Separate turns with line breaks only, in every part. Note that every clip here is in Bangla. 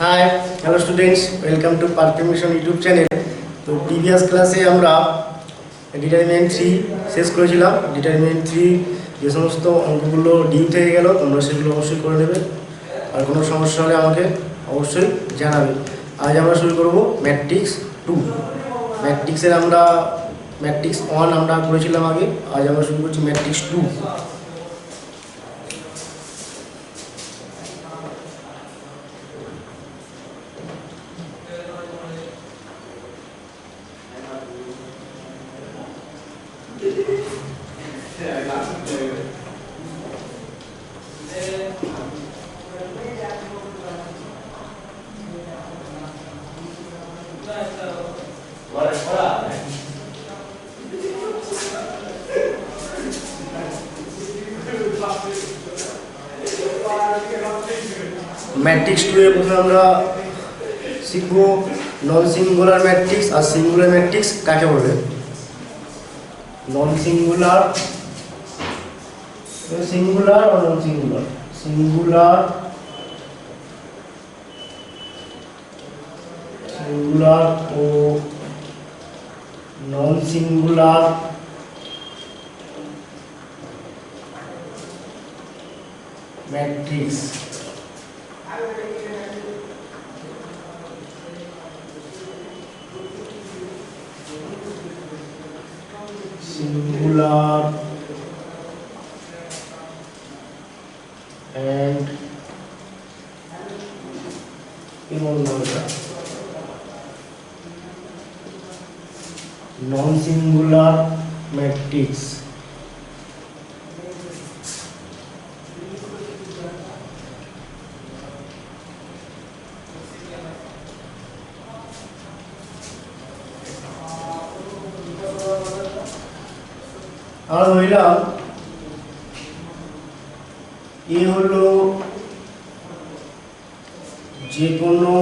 Hi hello students, welcome to perfect mission YouTube channel. তো প্রিভিয়াস ক্লাসে আমরা ডিটারমিনেন্ট 3 শেষ করেছিলাম। ডিটারমিনেন্ট 3 যে সমস্ত অঙ্কগুলো ডিউ থেকে গেল তোমরা সেগুলো অবশ্যই করে নেবে, আর কোনো সমস্যা হলে আমাকে অবশ্যই জানাবে। আজ আমরা শুরু করব ম্যাট্রিক্স 2। ম্যাট্রিক্সের আমরা ম্যাট্রিক্স 1 আমরা করেছিলাম আগে, আজ আমরা শুরু করছি ম্যাট্রিক্স 2। ম্যাট্রিক্স 2 এর প্রথমে আমরা শিখব নন সিঙ্গুলার ম্যাট্রিক্স আর সিঙ্গুলার ম্যাট্রিক্স কাকে বলে। নন সিঙ্গুলার, সিঙ্গুলার আর নন সিঙ্গুলার, সিঙ্গুলার সিঙ্গুলার ও non singular matrix. Singular and non-singular matrix। আমরা ধরলাম এ হলো যে কোনো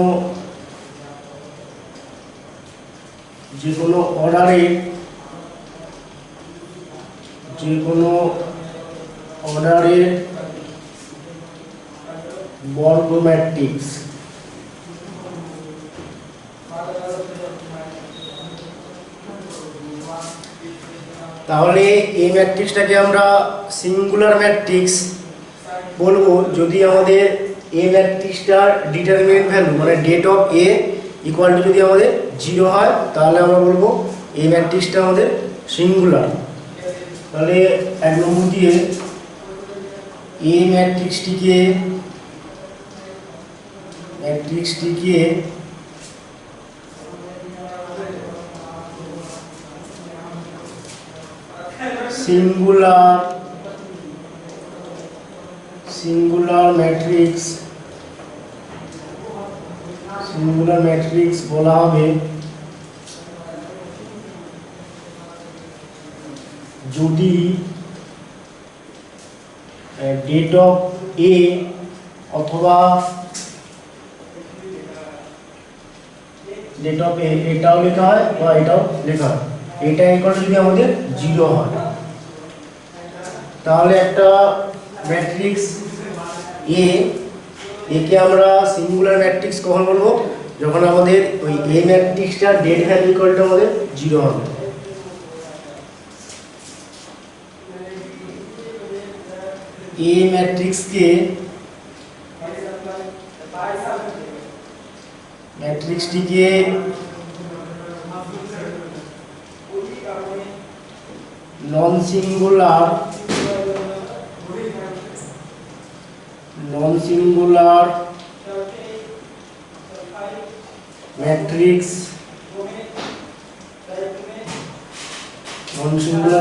অর্ডারের বর্গ ম্যাট্রিক্স। তাহলে এই ম্যাট্রিক্সটাকে আমরা সিঙ্গুলার ম্যাট্রিক্স বলবো যদি আমাদের এই ম্যাট্রিক্সটার ডিটারমিনেন্ট ভ্যালু মানে det of A equal to যদি আমাদের 0 হয়, তাহলে আমরা বলবো এই ম্যাট্রিক্সটা আমাদের সিঙ্গুলার। তাহলে এক নম্বর দিয়ে এই ম্যাট্রিক্সটিকে সিঙ্গুলার ম্যাট্রিক্স বলা হবে যদি ডেট অফ এ অথবা ডেট অফ এ এটাও লেখা হয় বা এটাও লেখা হয়, এটা ইকুয়াল যদি আমাদের 0 হয়, তাহলে একটা ম্যাট্রিক্স একে আমরা সিঙ্গুলার ম্যাট্রিক্স কখন বলবো? যখন আমাদের ওই এ ম্যাট্রিক্সটার ডেট ভ্যালু ইকুয়াল টু আমাদের 0 হবে। এ ম্যাট্রিক্সটিকে নন সিঙ্গুলার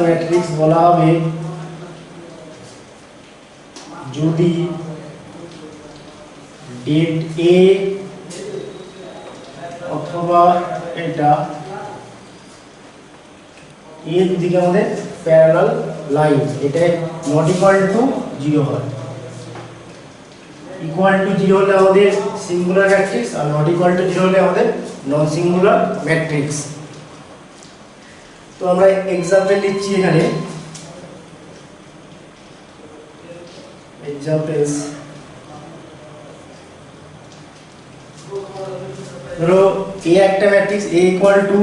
ম্যাট্রিক্স বলা হবে যদি ডেট এ অথবা এটা এর দিকে আমাদের প্যারালাল লাইন, এটা নট ইকুয়াল টু 0 হয়। ইকুয়াল টু 0 হলে আমাদের singular matrix, are not equal to 0 হলে আমাদের নন সিঙ্গুলার ম্যাট্রিক্স। তো আমরা एग्जांपल লিখছি এখানে examples ধরো এ একটা ম্যাট্রিক্স এ ইকুয়াল টু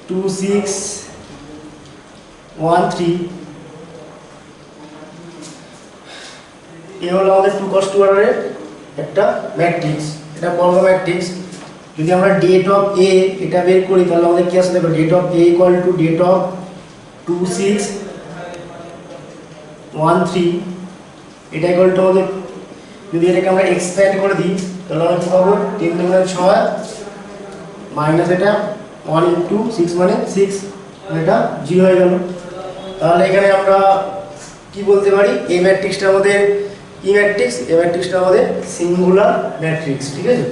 2 6 1 3, এ হলো আমাদের 2 cos 2 অর্ডারের একটা ম্যাট্রিক্স, এটা বর্গ ম্যাট্রিক্স। যদি আমরা ডেট অফ এ এটা বের করি তাহলে আমাদের কি আসবে, দেখো det of A equal to det of 2 6 1 3, এটা ইকুয়াল টু আমাদের, যদি এটাকে আমরা এক্সপ্যান্ড করে দিই তাহলে আমরা কি পাবো, 3 2 6 মাইনাস এটা 1 ইনটু 6 মানে 6, এটা 0 হয়ে গেল। তাহলে এখানে আমরা কি বলতে পারি, এই ম্যাট্রিক্সটা আমাদের কি ম্যাট্রিক্স, এই ম্যাট্রিক্সটা আমাদের সিঙ্গুলার ম্যাট্রিক্স, ঠিক আছে।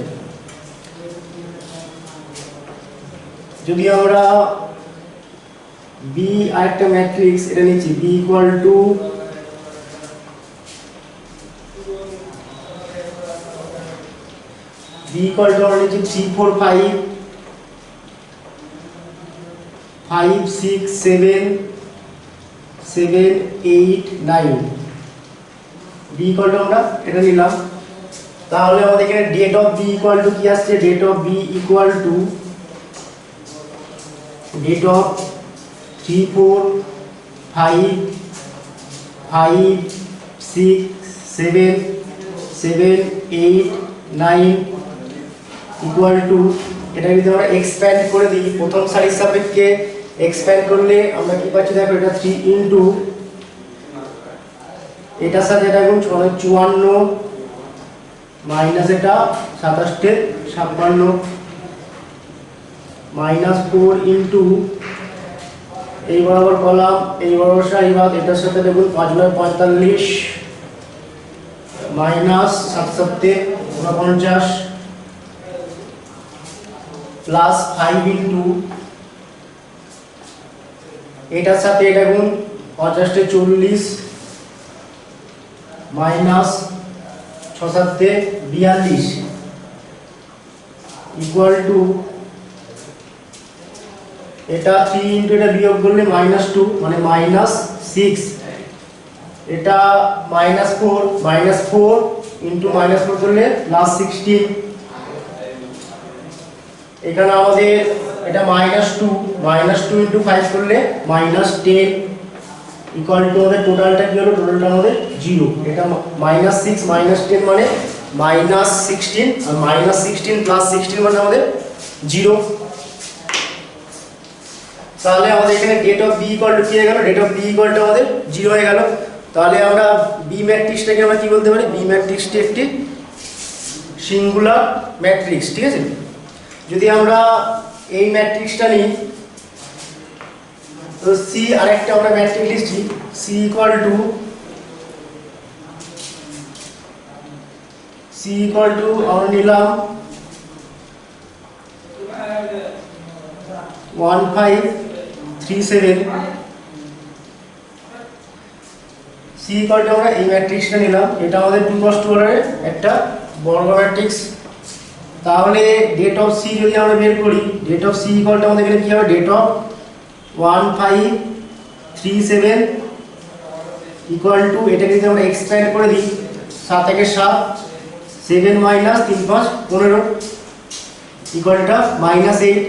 যদি আমরা বি আরেকটা ম্যাট্রিক্স এটা নিচ্ছি, বি ইকুয়াল টু আমরা নিচ্ছি 3 4 5 5 6 7 7 8 9, বি ইকুয়াল টু আমরা এটা নিলাম। তাহলে আমাদের এখানে det of B equal to কি আসছে, det of B equal to det of 3 4 5 5 6 7 7 8 9 equal to, এটা যদি আমরা এক্সপ্যান্ড করে দিই প্রথম সারির সাপেক্ষে এক্সপ্যান্ড করলে আমরা কি পাচ্ছি, দেখো এটা 3 ইনটু এটার সাথে এটা গুণ 54 মাইনাস এটা 27 56 মাইনাস 4 ইনটু এই বরাবর কলাম এই বরাবর সারি ভাগ এটার সাথে দেখুন 5 9 45 মাইনাস 7 7 49 প্লাস 5 ইনটু এটার সাথে এটা গুণ 50 40 মাইনাস 6 7 42 ইকুয়াল টু এটা 3 ইনটু এটা বিয়োগ করলে -2 মানে -6, এটা -4 ইনটু -4 করলে +16, এখানে আমাদের এটা -2 ইনটু 5 করলে -10 ইকুয়াল টু আমাদের টোটালটা কি হলো, টোটালটা আমাদের 0, এটা -6 -10 মানে -16 আর -16 +16 মানে আমাদের 0। তাহলে আমাদের এখানে det of B equal to কি হয়ে গেল, det of B equal to আমাদের 0 হয়ে গেল। তাহলে আমরা বি ম্যাট্রিক্সটাকে আমরা কি বলতে পারি, বি ম্যাট্রিক্সটি একটি সিঙ্গুলার ম্যাট্রিক্স, ঠিক আছে। যদি আমরা এই ম্যাট্রিক্সটা নিই তো সি আরেকটা আমরা ম্যাট্রিক্স লিখছি, সি ইকুয়াল টু আমরা নিলাম 1 5 3 7, সি ইকুয়াল টু আমরা এই ম্যাট্রিক্সটা নিলাম, এটা আমাদের 2 cos 2 অর্ডারের একটা বর্গ ম্যাট্রিক্স। তাহলে ডেট অফ সি যদি আমরা বের করি, det of C equal to আমাদের এখানে কি হবে, ডেট অফ 1 5 3 7 ইকুয়াল টু এটাকে যদি আমরা এক্সপ্যান্ড করে দিই 7 একে 7 7 মাইনাস 3 5 15 ইকুয়ালটা -8,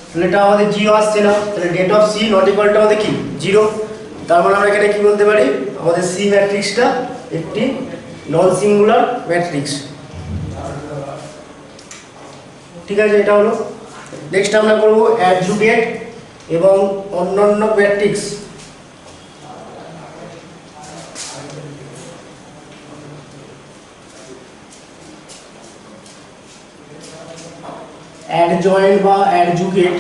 তাহলে এটা আমাদের 0 আসছে না, তাহলে det of C not equal to আমাদের কি 0। তার মানে আমরা এখানে কি বলতে পারি, আমাদের সি ম্যাট্রিক্সটা একটি নন সিঙ্গুলার ম্যাট্রিক্স, ঠিক আছে। এটা হলো, নেক্সট আমরা করব অ্যাডজুগেট এবং অন্যান্য ম্যাট্রিক্স। অ্যাডজয়েন্ট বা অ্যাডজুগেট,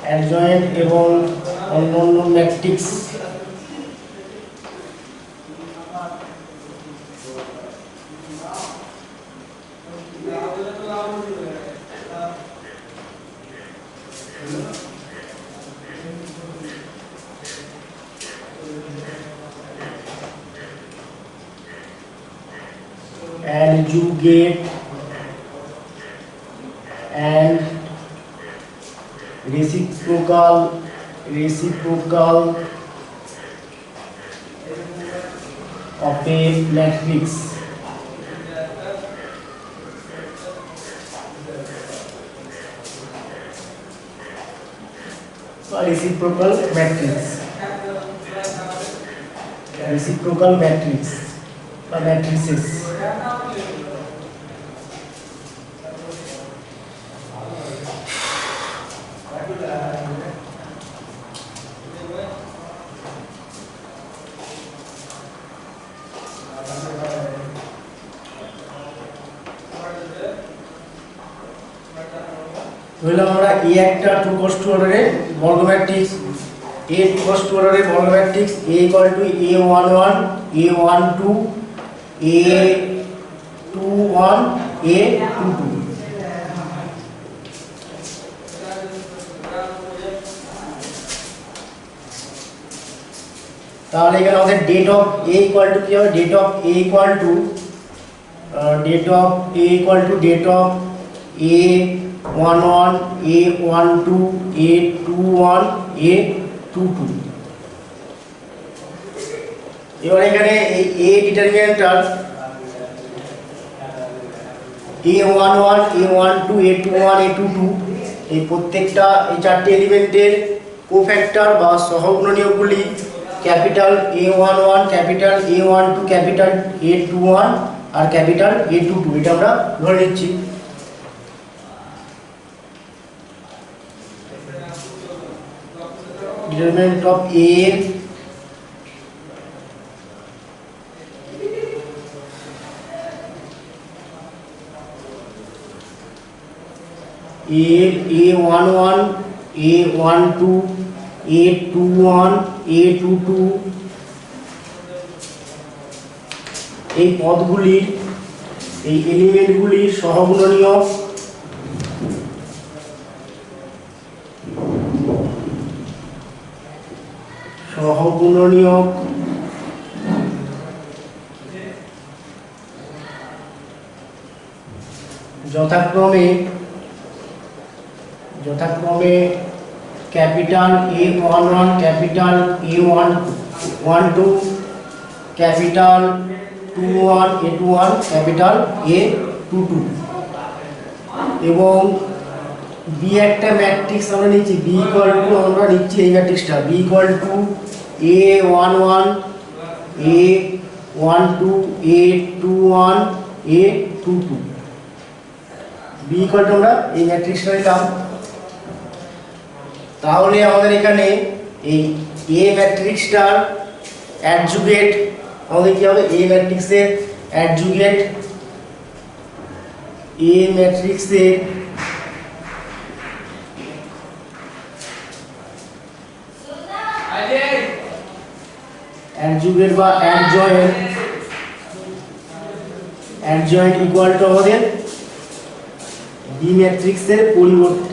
অ্যাডজয়েন্ট এবং অন্যান্য matrix. adjugate and reciprocal of a matrix or reciprocal matrix or matrices. ধরলাম আমরা এ একটা 2 cos 2 অর্ডারের বর্গ ম্যাট্রিক্স, a 2 cos 2 অর্ডারের বর্গ matrix a equal to a11 a12 a21 a22। তাহলে এখানে আমাদের det of a equal to কি হবে, det of a equal to a11 a12 a21 a22। এবার এখানে এই a ডিটারমিনেন্টার a11 a12 a21 a22 এই প্রত্যেকটা এই চারটি এলিমেন্টের কোফ্যাক্টর বা সহগুণনীয়কগুলি capital A11 capital A12 capital A21 আর ক্যাপিটাল A22 এটা আমরা ধরে নিচ্ছি। Determinant of A11 A12 A21 A22 এই পদগুলির এই এলিমেন্টগুলির সহগুণনীয় যথাক্রমে capital A11 capital A12 capital A21 A21 capital A22 এবং B একটা ম্যাট্রিক্স আমরা নিচ্ছি B ইকুয়াল টু আমরা নিচ্ছি এই ম্যাট্রিক্সটা B equal two A11 A12 A21 A22 B equal to আমরা এই ম্যাট্রিক্সটা নিলাম। তাহলে আমাদের এখানে এই A ম্যাট্রিক্সটার অ্যাডজুগেট আমাদের কি হবে, A ম্যাট্রিক্সের অ্যাডজুগেট A ম্যাট্রিক্সের অ্যাডজুগেট বা অ্যাডজয়েন্ট ইকুয়াল টু আমাদের B ম্যাট্রিক্সের পরিবর্ত।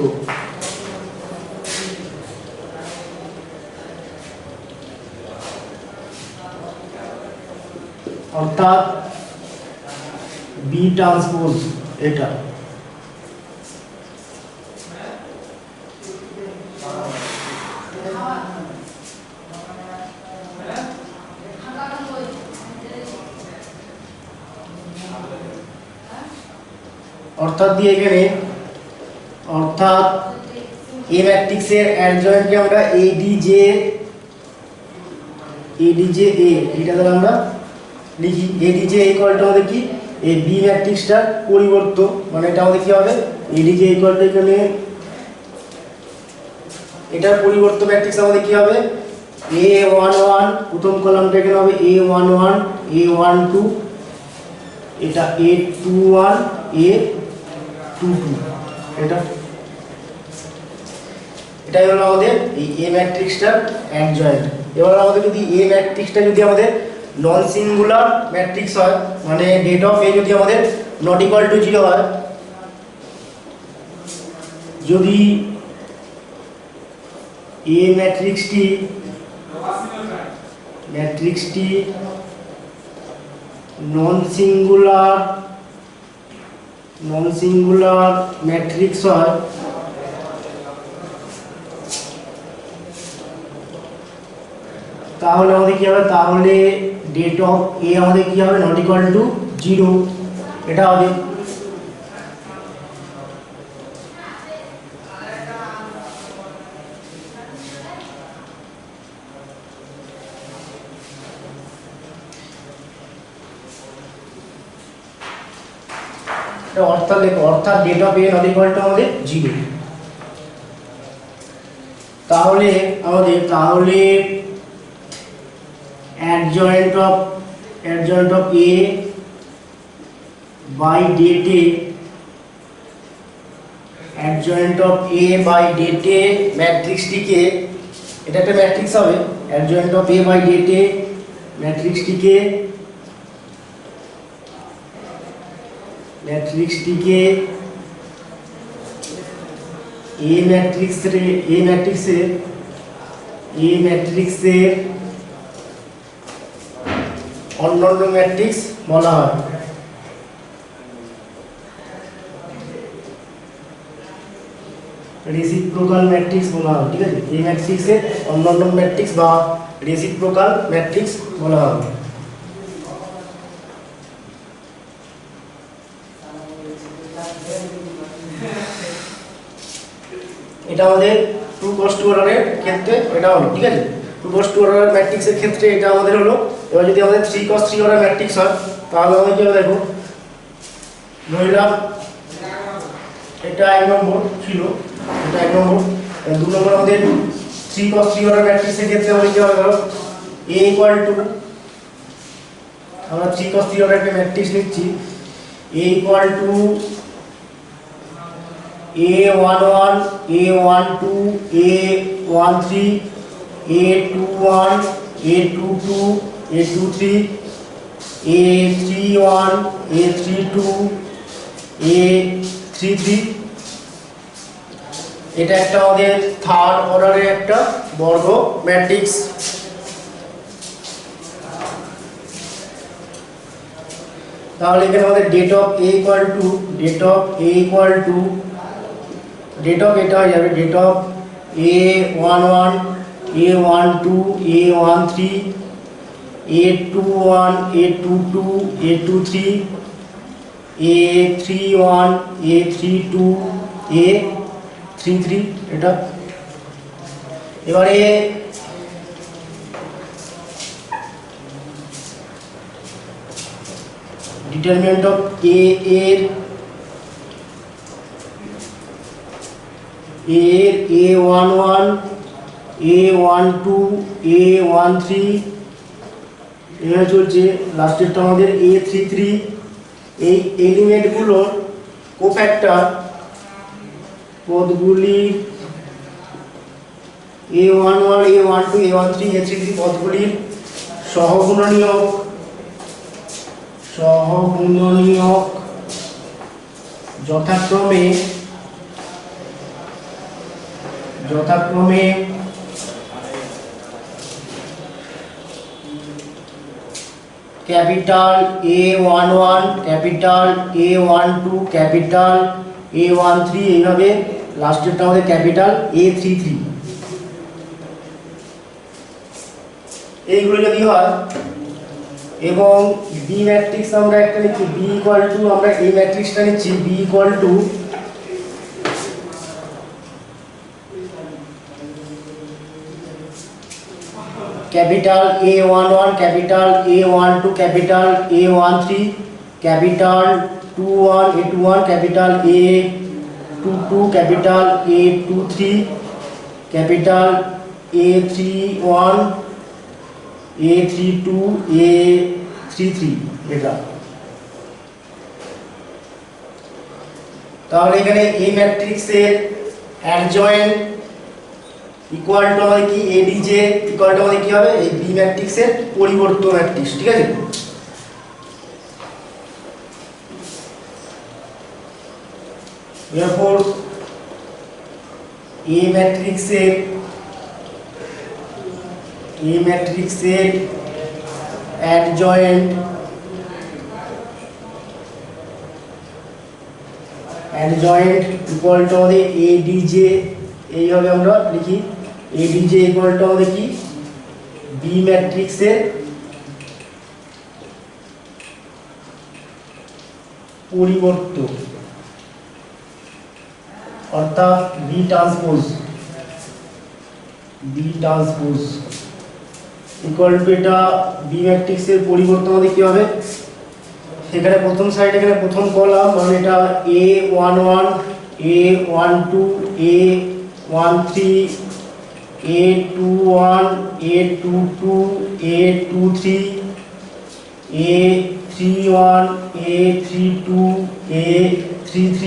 অর্থাৎ B ট্রান্সপোজ এটা অর্থাৎ দিয়ে এখানে অর্থাৎ A ম্যাট্রিক্সের অ্যাডজয়েন্টকে আমরা ADJ A এটা দ্বারা আমরা লিখি ADJ ইকুয়াল টু আমাদের কি এই B ম্যাট্রিক্সটার পরিবর্ত, মানে এটা আমাদের কি হবে ADJ ইকুয়াল টু এখানে এটার পরিবর্ত ম্যাট্রিক্স আমাদের কি হবে A11 প্রথম কলামটা এখানে হবে A11 A12 এটা A21 A22 এটাই হলো আমাদের এই A ম্যাট্রিক্সটার অ্যাডজয়েন্ট। এবার আমাদের যদি A ম্যাট্রিক্সটা যদি আমাদের নন সিঙ্গুলার ম্যাট্রিক্স হয়, মানে ডেট অফ A যদি আমাদের নট ইকুয়াল টু 0 হয়, যদি A ম্যাট্রিক্সটি নন সিঙ্গুলার ম্যাট্রিক্স হয়, তাহলে আমাদের কি হবে, তাহলে ডেট অফ এ আমাদের কি হবে, নট ইকুয়াল টু 0, এটা হবে। অর্থাৎ det of A not equal to আমাদের 0। তাহলে adjoint of a by date, adjoint of a by date ম্যাট্রিক্সটিকে, এটা একটা ম্যাট্রিক্স হবে, adjoint of a by date ম্যাট্রিক্সটিকে A ম্যাট্রিক্সের অন্যান্য ম্যাট্রিক্স বলা হয়। রেসিপ্রোকাল ম্যাট্রিক্স বলা হয়, ঠিক আছে। এই ম্যাট্রিক্সের অন্যান্য ম্যাট্রিক্স বা রেসিপ্রোকাল ম্যাট্রিক্স বলা হয়। এটা আমাদের 2 cos 2 অর্ডারের ক্ষেত্রে এটা হলো, ঠিক আছে। 2 cos 2 অর্ডারের ম্যাট্রিক্সের ক্ষেত্রে এটা আমাদের হলো। এবার যদি আমাদের 3 cos 3 অর্ডার ম্যাট্রিক্স হয়, তাহলে আমাদের কি হবে দেখো, ধরলাম এটা 1 নম্বর ছিল, এটা 1 নম্বর। 2 নম্বর আমাদের 3 cos 3 অর্ডার ম্যাট্রিক্সের ক্ষেত্রে আমাদের কি হবে ধরো, a ইকুয়াল টু, আমরা 3 cos 3 অর্ডার একটা ম্যাট্রিক্স নিচ্ছি, a equal two A11, A12, A13, A21, A22, A23, A31, A32, A33। এটা একটা আমাদের থার্ড অর্ডারের একটা বর্গ ম্যাট্রিক্স। তাহলে এখানে আমাদের det of A equal to det of এটা হয়ে যাবে date of A11, A12, A13, A21, A22, A23, A31, A32, A33। এটা এবারে ডিটারমিনেন্ট অফ A এর A11, A12, A13 এভাবে চলছে। লাস্টেরটা আমাদের A33। এই এলিমেন্টগুলোর কোফ্যাক্টর পদগুলি A11, A12, A13, A33 পদগুলির সহগুণনীয়ক যথাক্রমে capital A11, capital A12, capital A13, এইভাবে লাস্টেরটা আমাদের ক্যাপিটাল A33। এইগুলো যদি হয় এবং বি ম্যাট্রিক্স আমরা একটা নিচ্ছি, বি ইকুয়াল টু, আমরা এই ম্যাট্রিক্সটা নিচ্ছি B equal to capital A11, capital A12, capital A13, capital 21, A21, capital A22, capital A23, capital A31, A32, A33। এটা তাহলে এখানে এই ম্যাট্রিক্সের অ্যাডজয়েন্ট ইকুয়াল টু আমাদের কি, এডিজে ইকুয়াল টু আমাদের কি হবে, এই বি ম্যাট্রিক্সের পরিবর্তন ম্যাট্রিক্স, ঠিক আছে। therefore এ ম্যাট্রিক্সের অ্যাডজয়েন্ট ইকুয়াল টু আমাদের এডিজে, এইভাবে আমরা লিখি, এডিজে ইকুয়াল টু আমাদের কি, বি ম্যাট্রিক্সের পরিবর্ত অর্থাৎ বি ট্রান্সপোজ ইকুয়াল টু এটা বি ম্যাট্রিক্সের পরিবর্তন আমাদের কি হবে, এখানে প্রথম সাইড এখানে প্রথম কলাম মানে এটা A11 A12 A13 A21 A22 A23 A31 A32 A33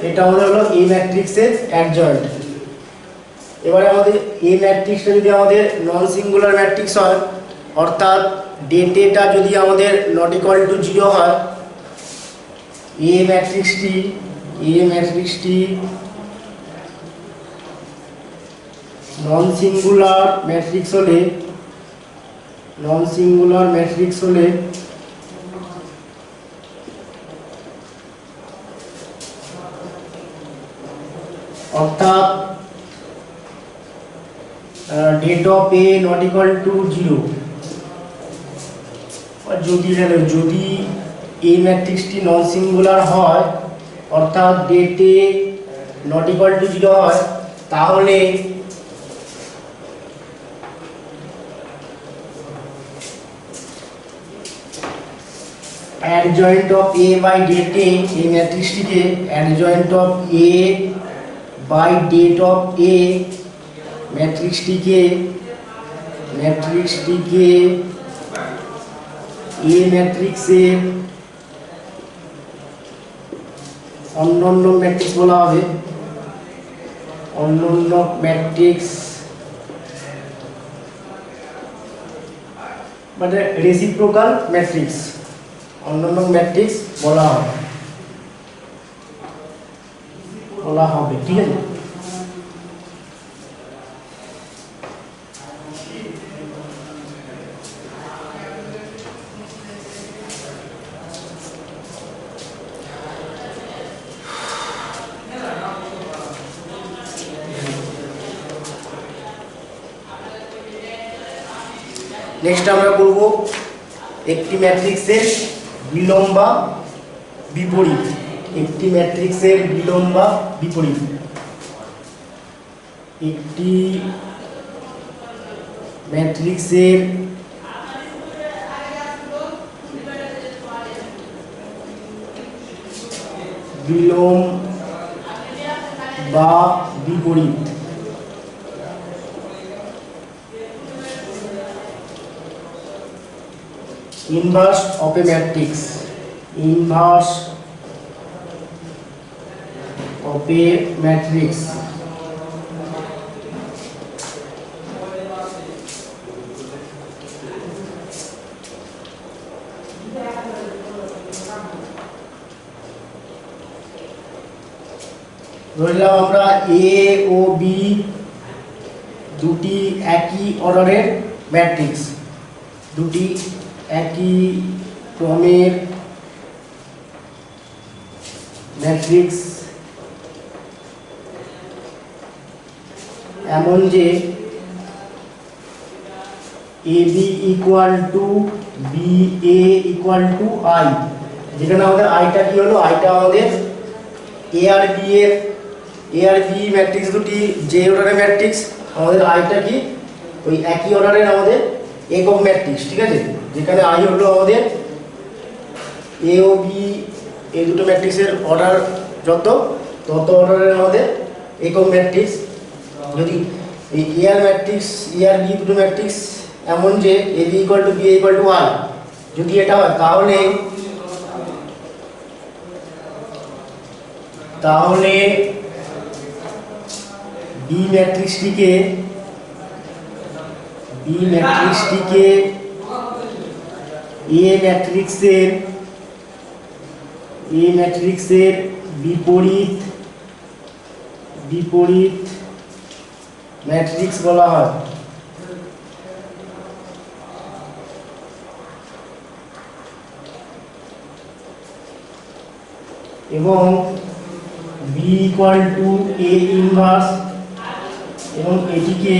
এটা আমাদের হলো A ম্যাট্রিক্সের অ্যাডজয়েন্ট। এবারে আমাদের A ম্যাট্রিক্সটা যদি আমাদের নন সিঙ্গুলার ম্যাট্রিক্স হয় অর্থাৎ ডেটাটা যদি আমাদের নট ইকুয়াল টু 0 হয়, A ম্যাট্রিক্সটি নন সিঙ্গুলার ম্যাট্রিক্স হলে অর্থাৎ det of A not equal to 0, যদি A ম্যাট্রিক্সটি নন সিঙ্গুলার হয় অর্থাৎ det A not equal to 0 হয়, তাহলে adjoint of A by date A, এই ম্যাট্রিক্সটিকে adjoint of A by date of A ম্যাট্রিক্সটিকে A ম্যাট্রিক্সের অন্যান্য ম্যাট্রিক্স বলা হবে, অন্যান্য ম্যাট্রিক্স মানে রেসিপ্রোকাল ম্যাট্রিক্স, অন্যান্য ম্যাট্রিক্স বলা হবে, ঠিক আছে। নেক্সট আমরা করব একটি ম্যাট্রিক্সের বিলোম বা বিপরীত, একটি ম্যাট্রিক্সের বিলোম বা বিপরীত। একটি ম্যাট্রিক্সের বিলোম বা বিপরীত inverse of a matrix, inverse of a matrix ধরলাম আমরা A ও B দুটি একই অর্ডারের ম্যাট্রিক্স, দুটি একই ক্রমের ম্যাট্রিক্স এমন যে AB equal to BA equal to I, যেখানে আমাদের আইটা কি হলো, আইটা আমাদের A আর B ম্যাট্রিক্স দুটি যে অর্ডারের ম্যাট্রিক্স, আমাদের আইটা কি ওই একই অর্ডারের আমাদের একক ম্যাট্রিক্স, ঠিক আছে। যেখানে আই হলো আমাদের এ ও বি এই দুটো ম্যাট্রিক্সের অর্ডার তত অর্ডারের আমাদের একক ম্যাট্রিক্স। যদি এই এ আর ম্যাট্রিক্স এ আর বি দুটো ম্যাট্রিক্স এমন যে A B equal to B equal to I, যদি এটা হয় তাহলে বি ম্যাট্রিক্সটিকে এ ম্যাট্রিক্সের বিপরীত ম্যাট্রিক্স বলা হয়। এবং B equal to A inverse, এবং এটিকে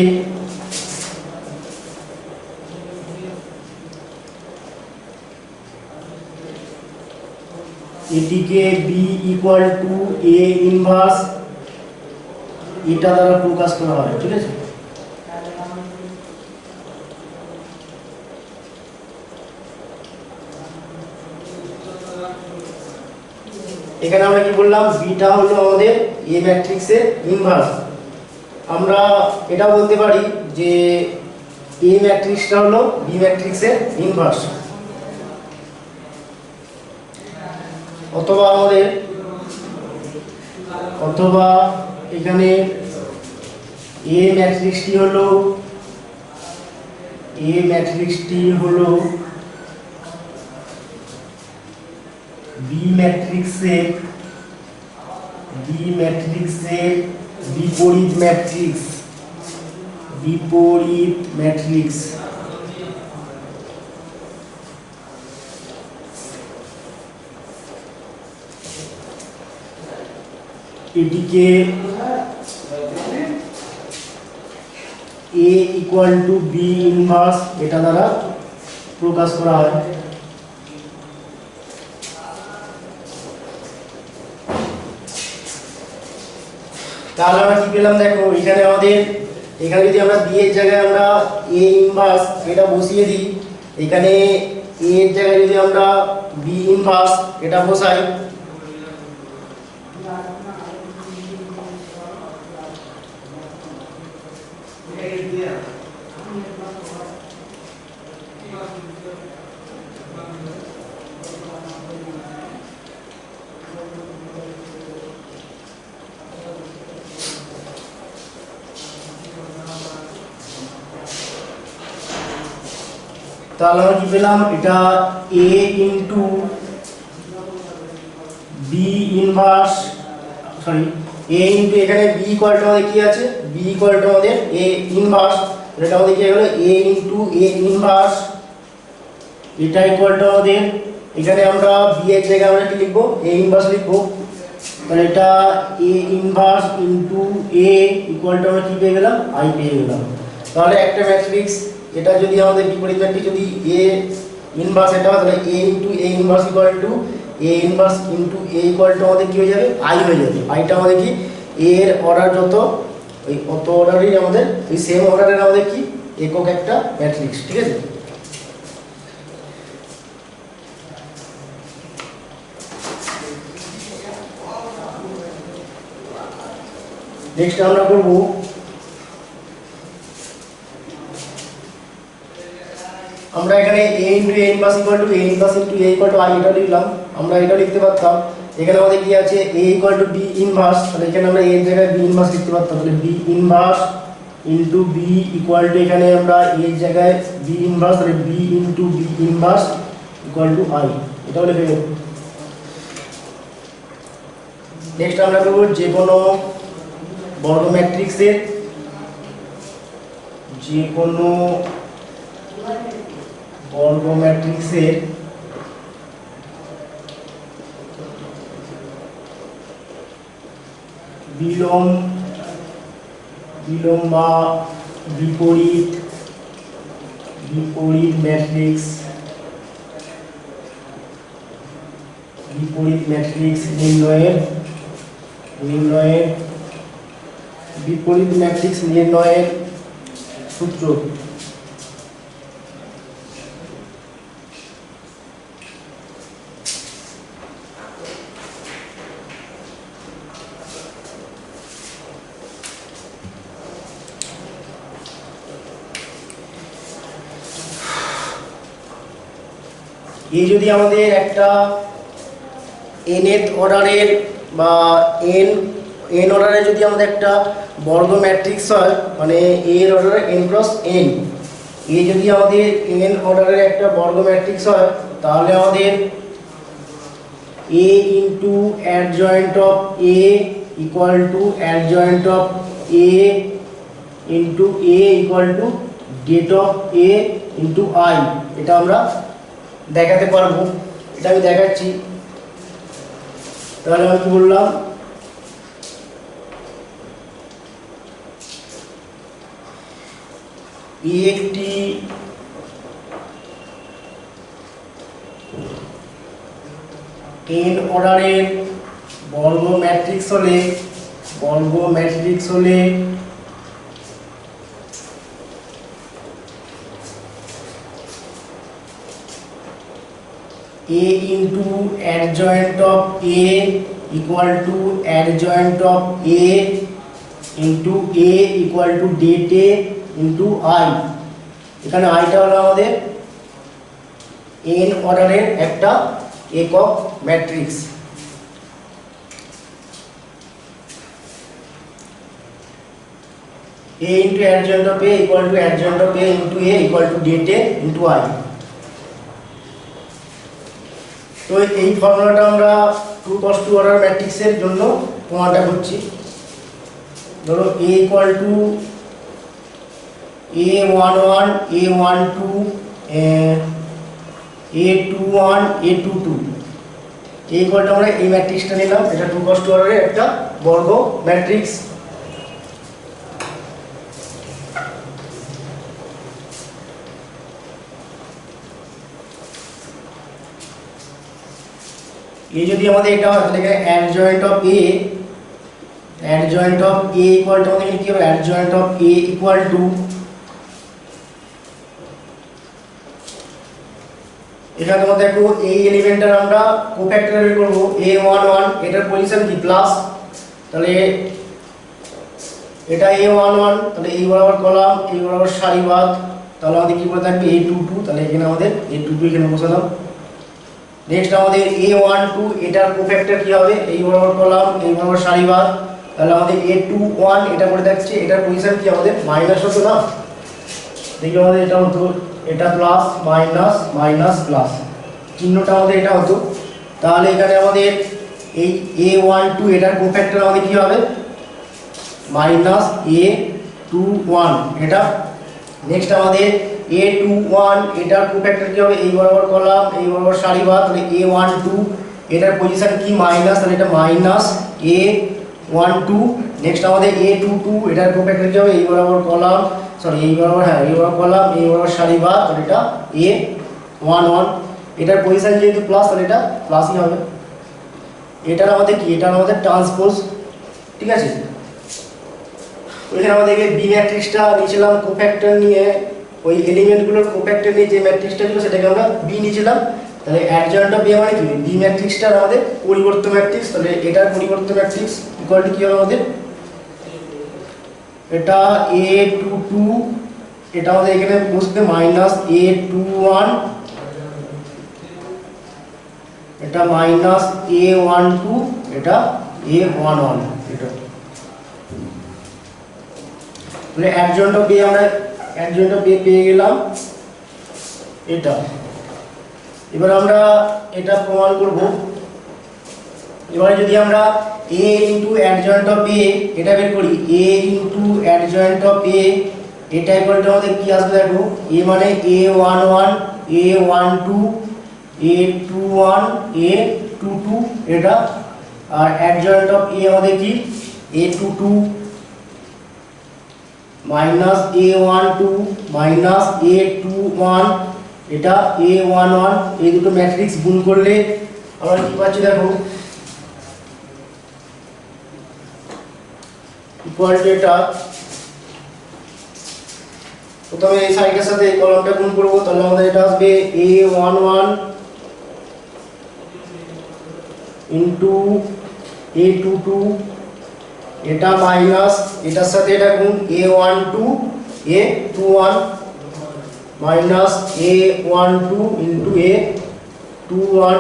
এটিকে B equal to A inverse এটা দ্বারা প্রকাশ করা হয়, ঠিক আছে। এখানে আমরা কি বললাম, বিটা হলো আমাদের এ ম্যাট্রিক্সের ইনভার্স। আমরা এটা বলতে পারি যে এ ম্যাট্রিক্সটা হলো বি ম্যাট্রিক্সের ইনভার্স, অথবা এখানে এ ম্যাট্রিক্সটি হলো বি ম্যাট্রিক্সের বিপরীত ম্যাট্রিক্স। এটিকে এ ইকুয়াল টু বি ইনভার্স এটা দ্বারা প্রকাশ করা হয়। তাহলে আমরা কি পেলাম, দেখো এখানে যদি আমরা বি এর জায়গায় আমরা এ ইনভার্স এটা বসিয়ে দিই, এখানে এ এর জায়গায় যদি আমরা বি ইনভার্স এটা বসাই, তাহলে আমরা কি পেলাম, এটা এ ইন্টু বি ইনভার্স, সরি এ ইন্টু এখানে বি ইকুয়াল টু আমাদের কি আছে, বি ইকুয়াল টু আমাদের এ ইনভার্স, এটা আমাদের কি হলো এ ইন্টু এ ইনভার্স, এটা ইকুয়াল টু আমাদের এখানে আমরা বি এর জায়গায় আমরা কি লিখবো, এ ইনভার্স লিখবো। তাহলে এটা A inverse into A equal to আমরা কি পেয়ে গেলাম, আই পেয়ে গেলাম। তাহলে একটা ম্যাট্রিক্স এটা যদি আমাদের বিপরীত ম্যাট্রিক্স যদি এ ইনভার্স এটা হয়, তাহলে A into A inverse equal to A inverse into A equal to আমাদের কি হয়ে যাবে, আই হয়ে যাবে। আইটা আমাদের কি এর অর্ডার যত ওই অত অর্ডারই আমাদের ওই সেম অর্ডারের আমাদের কি একক একটা ম্যাট্রিক্স, ঠিক আছে। নেক্সট আমরা করব আমরা এখানে a into a inverse equal to a inverse into a equal to i এটা লিখলাম। আমরা এটা লিখতে পারতাম এখানে আমাদের কি আছে a equal two b inverse, তাহলে এখানে আমরা a এর জায়গায় b ইনভার্স লিখতে পারতাম, তাহলে b inverse into b equal to এখানে আমরা a এর জায়গায় b ইনভার্স, তাহলে b into b inverse equal to i, এটাও লিখে দেব। নেক্সট আমরা করব যে কোনো বর্গ ম্যাট্রিক্সের বিলোম বা বিপরীত ম্যাট্রিক্স নির্ণয়ের বিপরীত ম্যাট্রিক্স নির্ণয়ের সূত্র। এই যদি আমাদের একটা nth অর্ডারের বা n অর্ডারে যদি আমাদের একটা বর্গ ম্যাট্রিক্স হয়, মানে এর অর্ডারে n ক্রস n, এ যদি আমাদের n অর্ডারের একটা বর্গ ম্যাট্রিক্স হয়, তাহলে আমাদের a into adjoint of a equal to adjoint of a into a equal to get of a into i, এটা আমরা দেখাতে পারবো। এটা আমি দেখাচ্ছি। তাহলে আমি কি বললাম, একটি বর্গ ম্যাট্রিক্স, তাহলে a একটি বর্গ matrix, a equal to a into b equal to a into b equal to a into b equal to a, n অর্ডারের বর্গ ম্যাট্রিক্স হলে a into adjoint of a equal to adjoint of a into a equal to data into I। এখানে আইটা হলো আমাদের n অর্ডারের একটা একক matrix. a into adjoint of a equal to adjoint of a into a equal to data into I। তো এই ফর্মুলাটা আমরা 2 cos 2 অর্ডার ম্যাট্রিক্সের জন্য প্রমাণটা করছি। ধরো a equal to a11 a12 a21 a22 এই equal to আমরা এই ম্যাট্রিক্সটা নিলাম, এটা 2 cos 2 অর্ডারের একটা বর্গ ম্যাট্রিক্স। এই যদি আমাদের এটা হয় তাহলে এখানে adjoint of a equal to আমাদের কি হবে adjoint of a equal to এখানে তোমাদের দেখো এই এলিমেন্টটার আমরা কোফ্যাক্টর বের করব a11 এটার পজিশন কি প্লাস, তাহলে এটা a11 তাহলে এই বরাবর কলাম এই বরাবর সারিবাদ, তাহলে আমাদের কি করে থাকবে a22, তাহলে এখানে আমাদের a22 এখানে বসালাম। নেক্সট আমাদের a12 এটার কোফ্যাক্টর কি হবে এই বরাবর কলাম এই বরাবর সারিবাদ, তাহলে আমাদের a21 এটা করে থাকছে এটার পজিশন কি আমাদের মাইনাস হতো না, দেখি আমাদের এটা হতো এটা প্লাস মাইনাস মাইনাস প্লাস চিহ্নটা আমাদের এটা হতো, তাহলে এখানে আমাদের এই a12 এটার কোফ্যাক্টর আমাদের কি হবে মাইনাস a21 এটা। নেক্সট আমাদের a21 এটার কোফ্যাক্টর কি হবে এই বরাবর কলাম এই বরাবর সারিবাদ, তাহলে a12 এটার পজিশন কি মাইনাস, তাহলে এটা মাইনাস a12। নেক্সট আমাদের a22 এটার কোফ্যাক্টর কি হবে এই বরাবর কলাম সরি এই বরাবর এই বরাবর কলাম এই বরাবর সারিবাদ, তাহলে এটা a11 এটার পজিশন যেহেতু প্লাস তাহলে এটা প্লাসই হবে। এটার আমাদের কি এটার আমাদের ট্রান্সপোজ, ঠিক আছে। এখানে আমাদেরকে বি ম্যাট্রিক্সটা নিয়েছিলাম কোফ্যাক্টর নিয়ে, ওই এলিমেন্টগুলোর কোফ্যাক্টর নিয়ে যে ম্যাট্রিক্সটা ছিল সেটাকে আমরা বি নিয়েছিলাম, তাহলে অ্যাডজয়েন্ট অফ বি মানে কি বি ম্যাট্রিক্সটার আমাদের পরিবর্ত ম্যাট্রিক্স, তাহলে এটার পরিবর্ত ম্যাট্রিক্স ইকুয়াল টু কি হবে আমাদের এটা a22 এটা আমাদের এখানে বসবে মাইনাস a21 এটা মাইনাস a12 এটা a11 এটা, মানে অ্যাডজয়েন্ট অফ বি আমরা অ্যাডজয়েন্ট অফ বি পেয়ে গেলাম এটা। এবার আমরা এটা প্রমাণ করব। এবারে যদি আমরা a into adjoint of a এটা বের করি a into adjoint of a এটা ইকুয়াল টু আমাদের কি আসবে দেখো a মানে a11 a12 a21 a22 এটা, আর adjoint of a আমাদের কি a22 minus a12 minus a21 এটা a11, এই দুটো ম্যাট্রিক্স গুণ করলে আমরা কি পাচ্ছি দেখো ইকুয়াল টু এটা প্রথমে এই সাইডের সাথে এই কলামটা গুণ করব, তাহলে আমাদের এটা আসবে a11 ইনটু a22 এটা মাইনাস এটার সাথে এটা গুণ a12 a21 minus a12 into a21।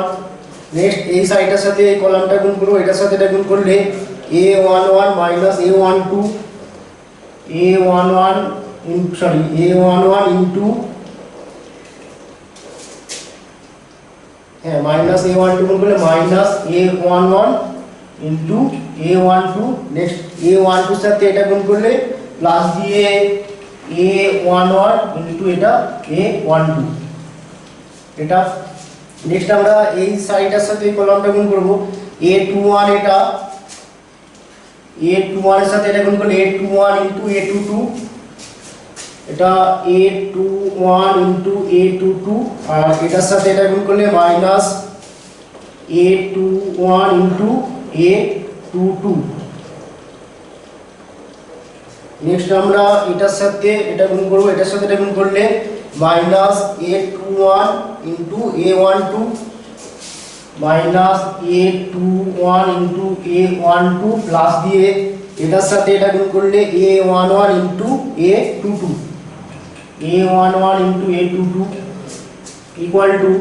Next এই সাইডের সাথে এই কলামটা গুণ করব, এটার সাথে এটা গুণ করলে a11 minus a12 a11 sorry a11 into minus a12 গুণ করলে minus a11 into a12। Next a12 এর সাথে এটা গুণ করলে প্লাস দিয়ে a11 ইনটু এটা a12 এটা। নেক্সট আমরা এই সাইডের সাথে এই কলামটা গুণ করব a21 এটা a21 এর সাথে এটা গুণ করলে a21 ইনটু a22 এটা a21 ইনটু a22, আর এটার সাথে এটা গুণ করলে minus A21 into A22। Next আমরা এটার সাথে এটা গুণ করব, এটার সাথে এটা গুণ করলে minus A21 into A12 minus A21 into A12 plus দিয়ে এটার সাথে এটা গুণ করলে A11 into A22 A11 into A22 equal to,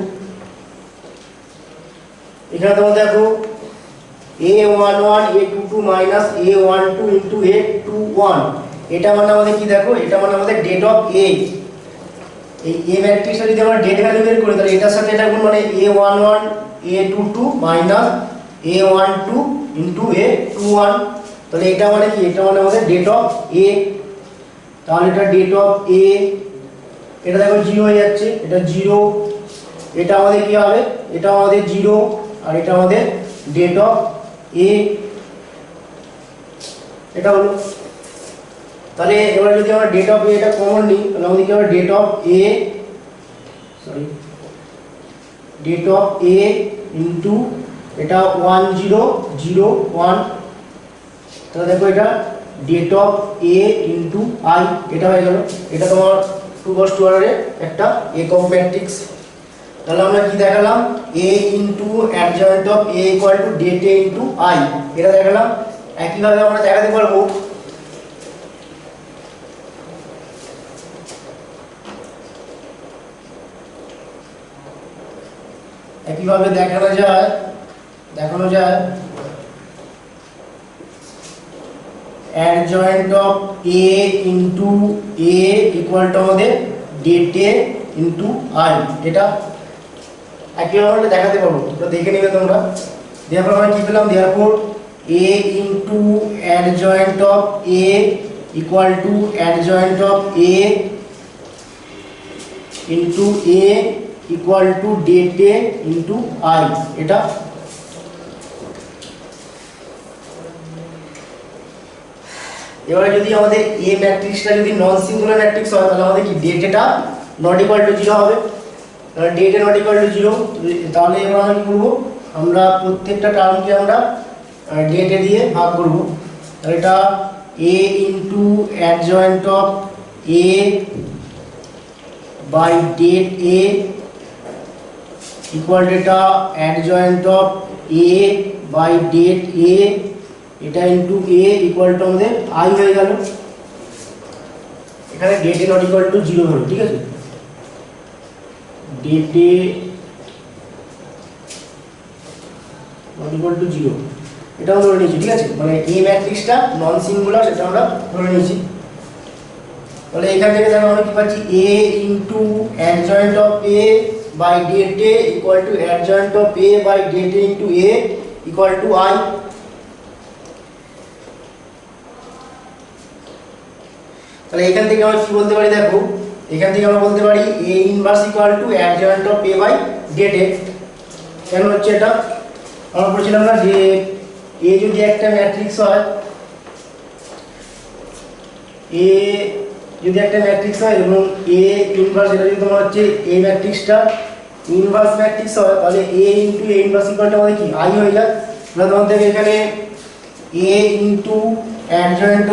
এখানে তোমরা দেখো A11 A22 minus A12 into A21, এটা মানে আমাদের কি দেখো, এটা মানে আমাদের ডেট অফ A। এই A ম্যাট্রিক্সটা যদি আমরা ডেট ভ্যালু বের করি তাহলে এটার সাথে এটা গুণ মানে A11 A22 minus A12 into A21, তাহলে এটা মানে কি, এটা মানে আমাদের ডেট অফ A। তাহলে এটা ডেট অফ A, এটা দেখো 0 হয়ে যাচ্ছে, এটা 0, এটা আমাদের কি হবে, এটা আমাদের 0 আর এটা আমাদের ডেট অফ A, এটা হলো। তাহলে এবার যদি আমরা ডেট অফ A এটা কমন নিই তাহলে আমাদের কি হবে, det of A det of A into এটা 1001, তাহলে দেখো এটা det of A into I, এটা হয়ে গেল। এটা তোমার 2 × 2 অর্ডারের একটা একক ম্যাট্রিক্স। তাহলে আমরা কি দেখালাম, A into adjoint of A equal to det A into I, এটা দেখালাম। একইভাবে আমরা দেখাতে পারবো দেখানো যায় adjoint of A into A equal to আমাদের ডেট A ইনটু I, এটা একইভাবে আমরা দেখাতে পারবো, তোমরা দেখে নেবে তোমরা। দেওয়ার পর আমরা কি পেলাম, দেওয়ার পর A into adjoint of A equal to adjoint of A into A equal to det A into I, এটা। এবারে যদি আমাদের A ম্যাট্রিক্সটা যদি নন সিঙ্গুলার ম্যাট্রিক্স হয় তাহলে আমাদের কি ডেট এটা নট ইকুয়াল টু 0 হবে। তাহলে det A not equal to 0, তাহলে এবার আমরা কি করব, আমরা প্রত্যেকটা টার্মকে আমরা ডেট এ দিয়ে ভাগ করব। তাহলে এটা A into adjoint of A by det A equal to এটা adjoint of A by det A, এটা ইনটু A ইকুয়াল টু আমাদের I হয়ে গেল। এখানে det A not equal to 0 হলো, ঠিক আছে, det A not equal to 0 এটাও ধরে নিয়েছি, ঠিক আছে, মানে A ম্যাট্রিক্সটা নন সিঙ্গুলার সেটা আমরা ধরে নিয়েছি। তাহলে এখান থেকে দেখো আমরা কি পাচ্ছি, A into adjoint of A by det A equal to adjoint of A by det A into A equal to I। তাহলে এখান থেকে আমরা কি বলতে পারি, দেখো এখান থেকে আমরা বলতে পারি A inverse equal to adjoint of A by det A। কেন হচ্ছে এটা, আমরা বলছিলাম না যে A যদি একটা ম্যাট্রিক্স হয়, A যদি একটা ম্যাট্রিক্স হয় এবং A ইনভার্স, এটা যদি তোমার হচ্ছে A ম্যাট্রিক্সটা ইনভার্স ম্যাট্রিক্স হয় তাহলে A into A inverse equal to আমাদের কি I হয়ে যায়। আমরা তোমার থেকে এখানে A into adjoint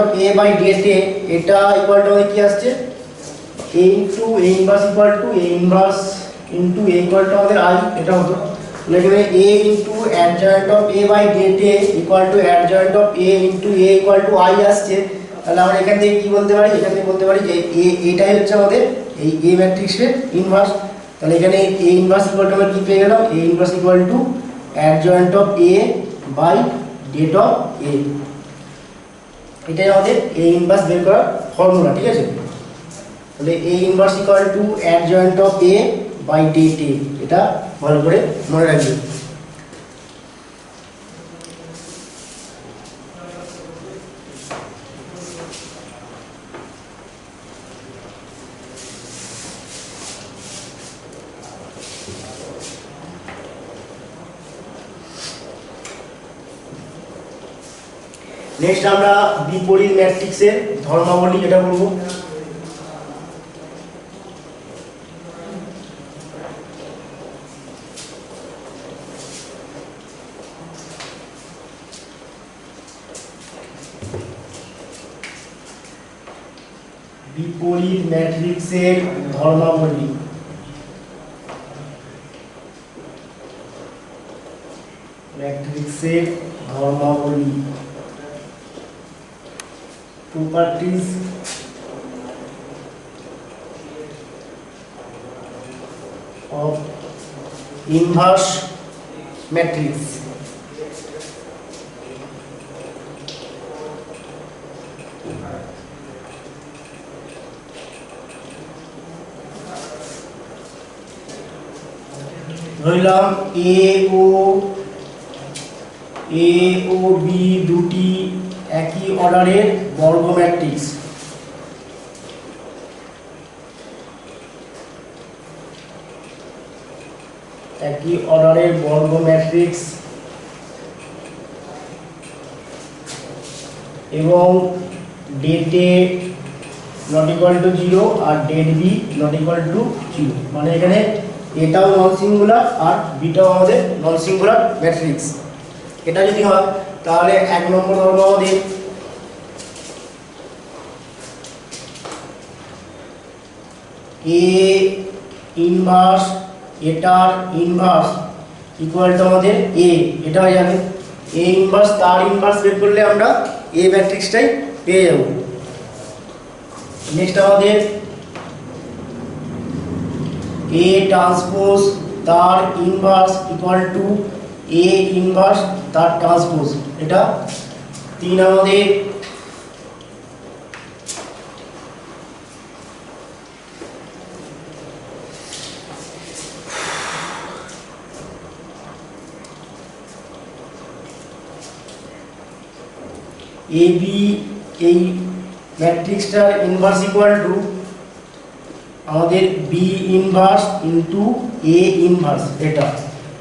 of A by det A, এটা ইকুয়াল টু আমাদের কি আসছে, A into A inverse equal to A inverse into A equal to আমাদের I, এটা হতো। এখানে A into adjoint of A by det A equal to adjoint of A into A equal to I আসছে। তাহলে আমরা এখান থেকে কি বলতে পারি, এখান থেকে বলতে পারি যে এটাই হচ্ছে আমাদের এই A ম্যাট্রিক্সের ইনভার্স। তাহলে এখানে A ইনভার্স ইকুয়াল টু আমরা কি পেয়ে গেলাম, A inverse equal to adjoint of A by det of A, এটাই আমাদের A ইনভার্স বের করার ফর্মুলা, ঠিক আছে। তাহলে A inverse equal to adjoint of A by det A, এটা ভালো করে মনে রাখবেন। নেক্সট আমরা বিপরীত ম্যাট্রিক্সের ধর্মাবলী এটা করব। বিপরীত ম্যাট্রিক্সের ধর্মাবলী। ম্যাট্রিক্সের ধর্মাবলী, প্রপার্টিজ অফ ইনভার্স ম্যাট্রিক্স। ধরলাম এ ও বি দুটি একই অর্ডারের বর্গ ম্যাট্রিক্স। একই অর্ডারের বর্গ ম্যাট্রিক্স এবং det A not equal to 0 আর det B not equal to 0, মানে এখানে এটাও নন সিঙ্গুলার আর বিটাও আমাদের নন সিঙ্গুলার ম্যাট্রিক্স। এটা যদি হয় তাহলে এক নম্বর ধরবো আমাদের এ ইনভার্স এটার ইনভার্স ইকুয়াল টু আমাদের এ, এটা হয়ে যাবে এ ইনভার্স তার ইনভার্স বের করলে আমরা এ ম্যাট্রিক্সটাই পেয়ে যাব। নেক্সট আমাদের এ ট্রান্সপোজ তার inverse equal to A inverse তার ট্রান্সপোজ, এটা 3 আমাদের এ বি এই ম্যাট্রিক্সটার ইনভার্স ইকুয়াল টু আমাদের B inverse into A inverse, এটা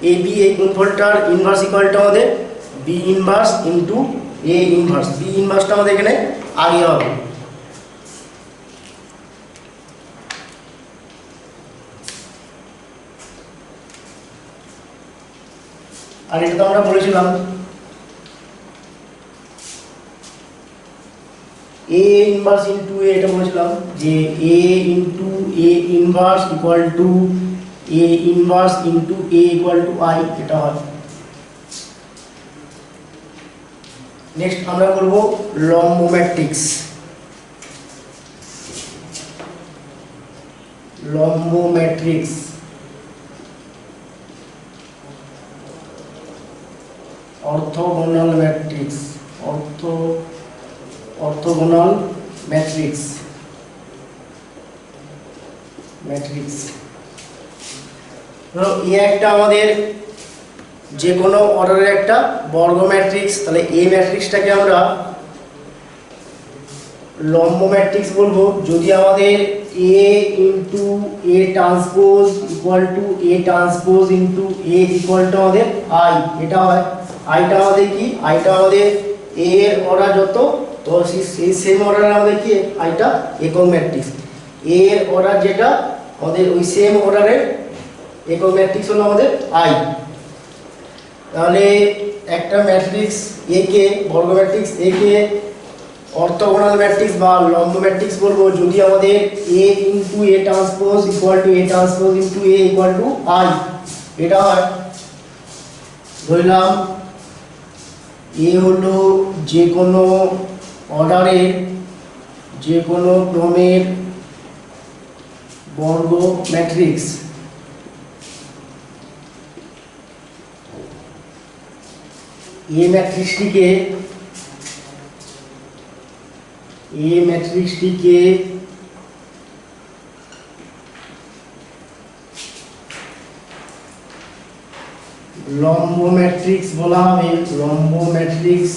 এ বি এই গুণফলটার ইনভার্স ইকুয়াল টু আমাদের B inverse into A inverse. B ইনভার্সটা আমাদের এখানে আগে হবে। আর এটা তো আমরা বলেছিলাম এ ইনভার্স ইনটু এ, এটা বলেছিলাম যে A into A inverse equal to A inverse into A equal to I, এটা হয়। নেক্সট আমরা করব লম্ব ম্যাট্রিক্স। লম্ব matrix orthogonal matrix, orthogonal matrix ধরো এ একটা আমাদের যে কোনো অর্ডারের একটা বর্গ ম্যাট্রিক্স, তাহলে এই ম্যাট্রিক্সটাকে আমরা লম্ব ম্যাট্রিক্স বলবো যদি আমাদের A into A transpose equal to A transpose into A equal to আমাদের আই, এটা হয়। আইটা আমাদের কি, আইটা আমাদের এ এর অর্ডার যত, তো সেই সেম অর্ডারে আমাদের কি আইটা একক ম্যাট্রিক্স। এ এর অর্ডার যেটা আমাদের ওই সেম অর্ডারের একক ম্যাট্রিক্স হলো আমাদের আই। তাহলে একটা ম্যাট্রিক্স এ কে, বর্গ ম্যাট্রিক্স এ কে অর্থোগোনাল ম্যাট্রিক্স বা লম্ব ম্যাট্রিক্স বলবো যদি আমাদের A into A transpose equal to A transpose into A equal to I, এটা হয়। ধরলাম এ হলো যে কোনো অর্ডারের যে কোনো ক্রমের বর্গ ম্যাট্রিক্স। এ ম্যাট্রিক্সটিকে লম্ব ম্যাট্রিক্স বলা হবে। লম্ব ম্যাট্রিক্স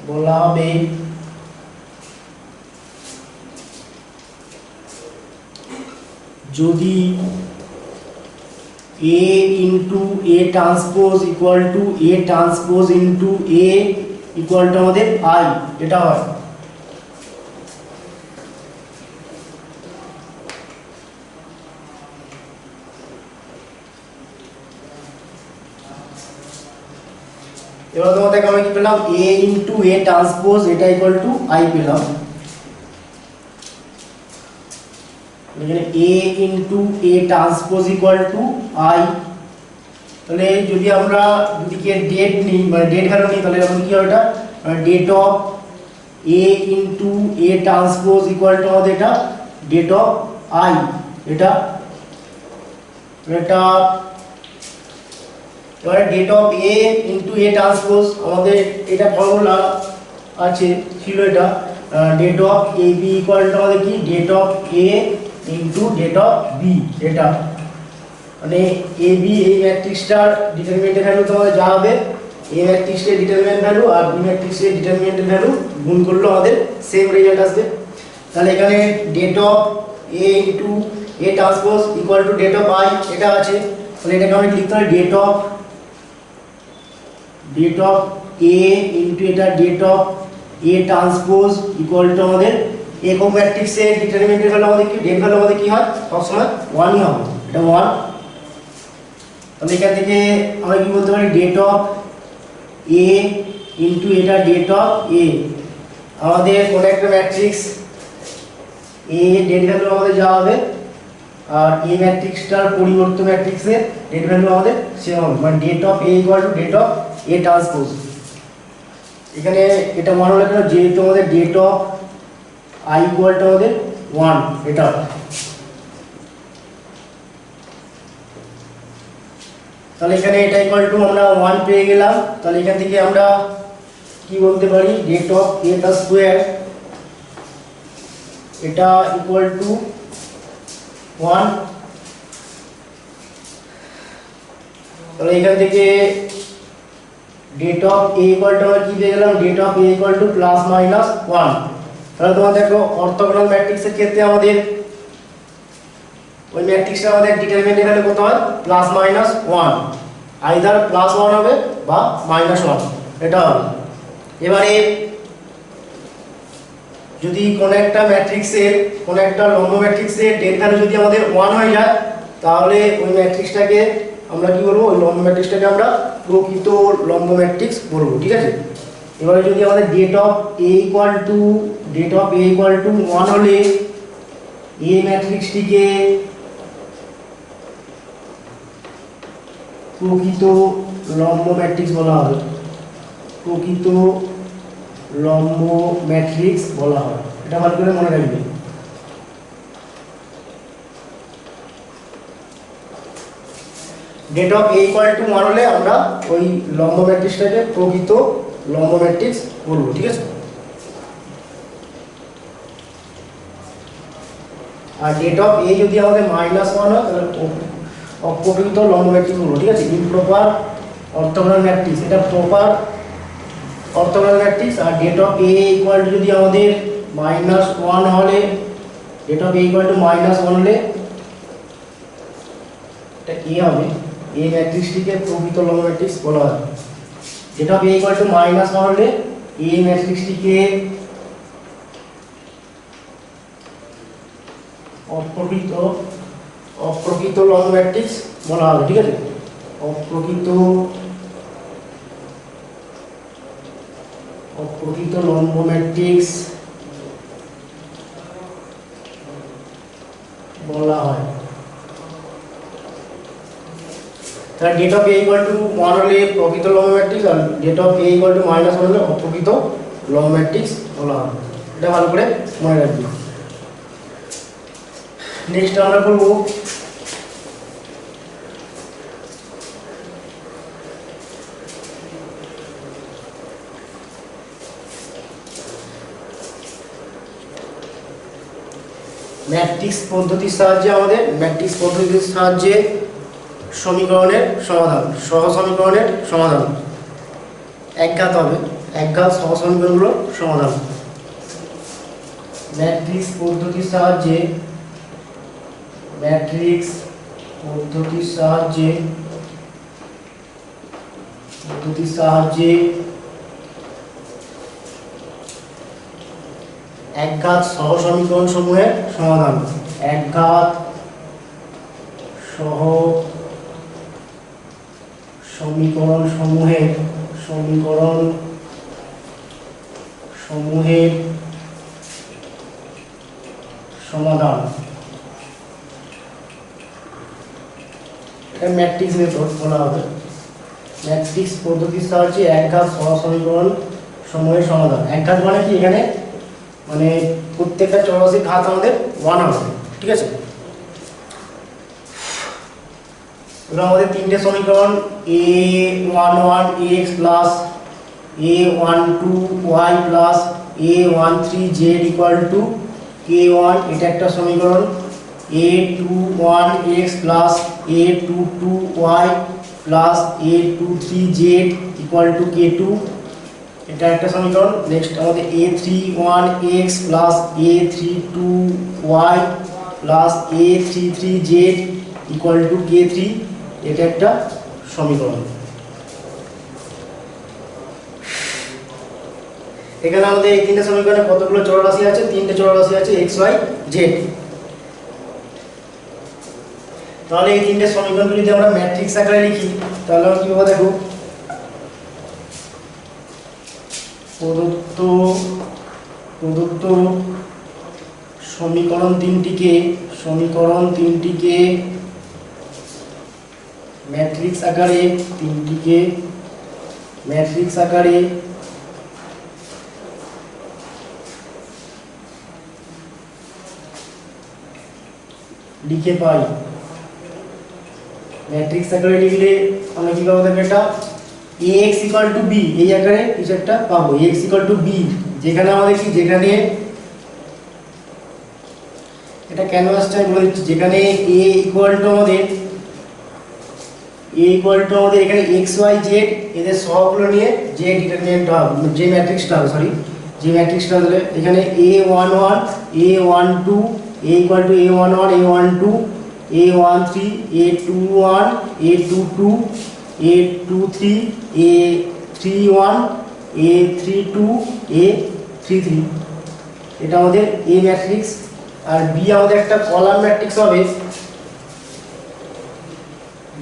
বলা হবে যদি A into A transpose equal to A transpose into A equal to আমাদের আই, এটা হয়। এবার তোমাদেরকে আমি কি পেলাম, এ ইন্টু এ ট্রান্সপোজ এটা ইকুয়াল টু আই পেলাম। এখানে a into a transpose equal to i। তাহলে যদি আমরা দুদিকে ডেট নিই মানে ডেট ভ্যালু নিই তাহলে এরকম কি হবে, এটা det of a into a transpose equal to আমাদের এটা ডেট অফ i। এটা এটা এবারে det of a into a transpose আমাদের এটা ফর্মুলা আছে ছিল, এটা det of a b equal to আমাদের কি det of a into det of b। এটা মানে a b এই ম্যাট্রিক্সটার ডিটারমিনেন্টের ভ্যালু তোমাদের যা হবে a ম্যাট্রিক্সের ডিটারমিনেন্ট ভ্যালু আর b ম্যাট্রিক্সের ডিটারমিনেন্টের ভ্যালু গুণ করলে আমাদের সেম রেজাল্ট আসবে। তাহলে এখানে det of a into a transpose equal to det of i এটা আছে। তাহলে এটাকে আমরা লিখতে হবে ডেট অফ a ইনটু এটা det of a transpose equal to আমাদের একক ম্যাট্রিক্সের ডিটারমিনেন্টের ভ্যালু আমাদের কি ডেট ভ্যালু আমাদের কি হয় সবসময় 1ই হবে, এটা 1। তাহলে এখান থেকে আমরা কি বলতে পারি ডেট অফ a ইনটু এটা ডেট অফ a। আমাদের কোন একটা ম্যাট্রিক্স a ডেট ভ্যালু আমাদের যা হবে আর a ম্যাট্রিক্সটার পরিবর্তন ম্যাট্রিক্সের ডেট ভ্যালু আমাদের সেম হবে, মানে det of a equal to det of a transpose. এখানে এটা মনে হলো কেন, যেহেতু আমাদের det of i equal to আমাদের 1 এটা। তাহলে এখানে এটা ইকুয়াল টু আমরা 1 পেয়ে গেলাম। তাহলে এখান থেকে আমরা কি বলতে পারি ডেট অফ a তার স্কয়ার এটা ইকুয়াল টু 1। তাহলে এখান থেকে det of a equal to আমরা কি পেয়ে গেলাম det of a equal to plus minus 1। তাহলে তোমরা দেখো অর্থোগোনাল ম্যাট্রিক্সের ক্ষেত্রে আমাদের ওই ম্যাট্রিক্সটা আমাদের ডিটারমিনেন্ট ভ্যালু কত হয় প্লাস মাইনাস 1, আইদার প্লাস 1 হবে বা মাইনাস 1 এটা হবে। এবারে যদি কোন একটা ম্যাট্রিক্সের কোন একটা লম্ব ম্যাট্রিক্সের ডেট ভ্যালু যদি আমাদের 1 হয়ে যায় তাহলে ওই ম্যাট্রিক্সটাকে আমরা কি বলবো, ওই লম্ব ম্যাট্রিক্সটাকে আমরা প্রকৃত লম্ব ম্যাট্রিক্স বলবো, ঠিক আছে। এবারে যদি আমাদের det of a equal to 1 হলে a ম্যাট্রিক্সটিকে প্রকৃত লম্ব ম্যাট্রিক্স বলা হবে, প্রকৃত লম্ব ম্যাট্রিক্স বলা হয়, এটা ভালো করে মনে রাখবে। Det of a equal to 1 হলে আমরা ওই লম্ব ম্যাট্রিক্সটাকে প্রকৃত লম্ব ম্যাট্রিক্স বলবো, ঠিক আছে। আর ডেট অফ a যদি আমাদের মাইনাস 1 হয় তাহলে অপ্রকৃত লম্ব ম্যাট্রিক্স বলবো, ঠিক আছে। ইমপ্রপার অর্থোগোনাল ম্যাট্রিক্স এটা প্রপার অর্থোগোনাল ম্যাট্রিক্স। আর det of a equal to যদি আমাদের মাইনাস 1 হলে det of a equal to minus 1 হলে এটা কি হবে, a ম্যাট্রিক্সটিকে প্রকৃত লম্ব ম্যাট্রিক্স বলা হয়। Det of a equal to minus 1 হলে a ম্যাট্রিক্সটিকে অপ্রকৃত লম্ব ম্যাট্রিক্স বলা হবে, ঠিক আছে। অপ্রকৃত লম্ব ম্যাট্রিক্স বলা হয়। তাহলে det of a equal to 1 হলে প্রকৃত লম্ব ম্যাট্রিক্স আর det of a equal to minus 1 হলে অপ্রকৃত লম্ব ম্যাট্রিক্স বলা হয়, এটা ভালো করে মনে রাখবে। নেক্সট আমরা করব ম্যাট্রিক্স পদ্ধতির সাহায্যে সমীকরণের সমাধান, সহ সমীকরণের সমাধান, একঘাত হবে, একঘাত সহ সমীকরণগুলোর সমাধান। ম্যাট্রিক্স পদ্ধতির সাহায্যে একঘাত সহ সমীকরণ সমূহের সমাধান, একঘাত সহ সমীকরণ সমূহের সমাধান। এটা ম্যাট্রিক্স মেথড বলা হবে। ম্যাট্রিক্স পদ্ধতির সাহায্যে এক ঘাত সহজ সমীকরণ সময়ের সমাধান। এক ঘাত মানে কি, এখানে মানে প্রত্যেকটা চৌরাশি ঘাত আমাদের 1 হবে, ঠিক আছে। এবার আমাদের তিনটে সমীকরণ a11x plus a12y plus a13z equal to k1, এটা একটা সমীকরণ। a21x plus a22y plus a23z equal to k2, এটা একটা সমীকরণ। নেক্সট আমাদের a31x plus a32y plus a33z equal to k3, এটা একটা সমীকরণ। এখানে আমাদের এই তিনটে সমীকরণে কতগুলো চলরাশি আছে? তিনটে চলরাশি আছে x y z। তাহলে এই তিনটে সমীকরণগুলি যদি আমরা ম্যাট্রিক্স আকারে লিখি তাহলে আমরা কি হবে দেখো, প্রদত্ত সমীকরণ তিনটিকে ম্যাট্রিক্স আকারে লিখে পাই। ম্যাট্রিক্স আকারে লিখলে আমরা কি পাবো দেখো, এটা ax equal to b এই আকারে কিছু একটা পাবো। ax equal to b, যেখানে আমাদের কি, যেখানে এটা ক্যানভাসটা আমি বলে দিচ্ছি, যেখানে a equal to আমাদের এখানে x y z এদের সহগগুলো নিয়ে যে ডিটারমিনেন্ট হবে, যে ম্যাট্রিক্সটা হবে, যে ম্যাট্রিক্সটা হলে এখানে a11 a12 a equal to a11 a12 a13 a21 a22 a23 a31 a32 a33, এটা আমাদের a ম্যাট্রিক্স। আর b আমাদের একটা কলাম ম্যাট্রিক্স হবে।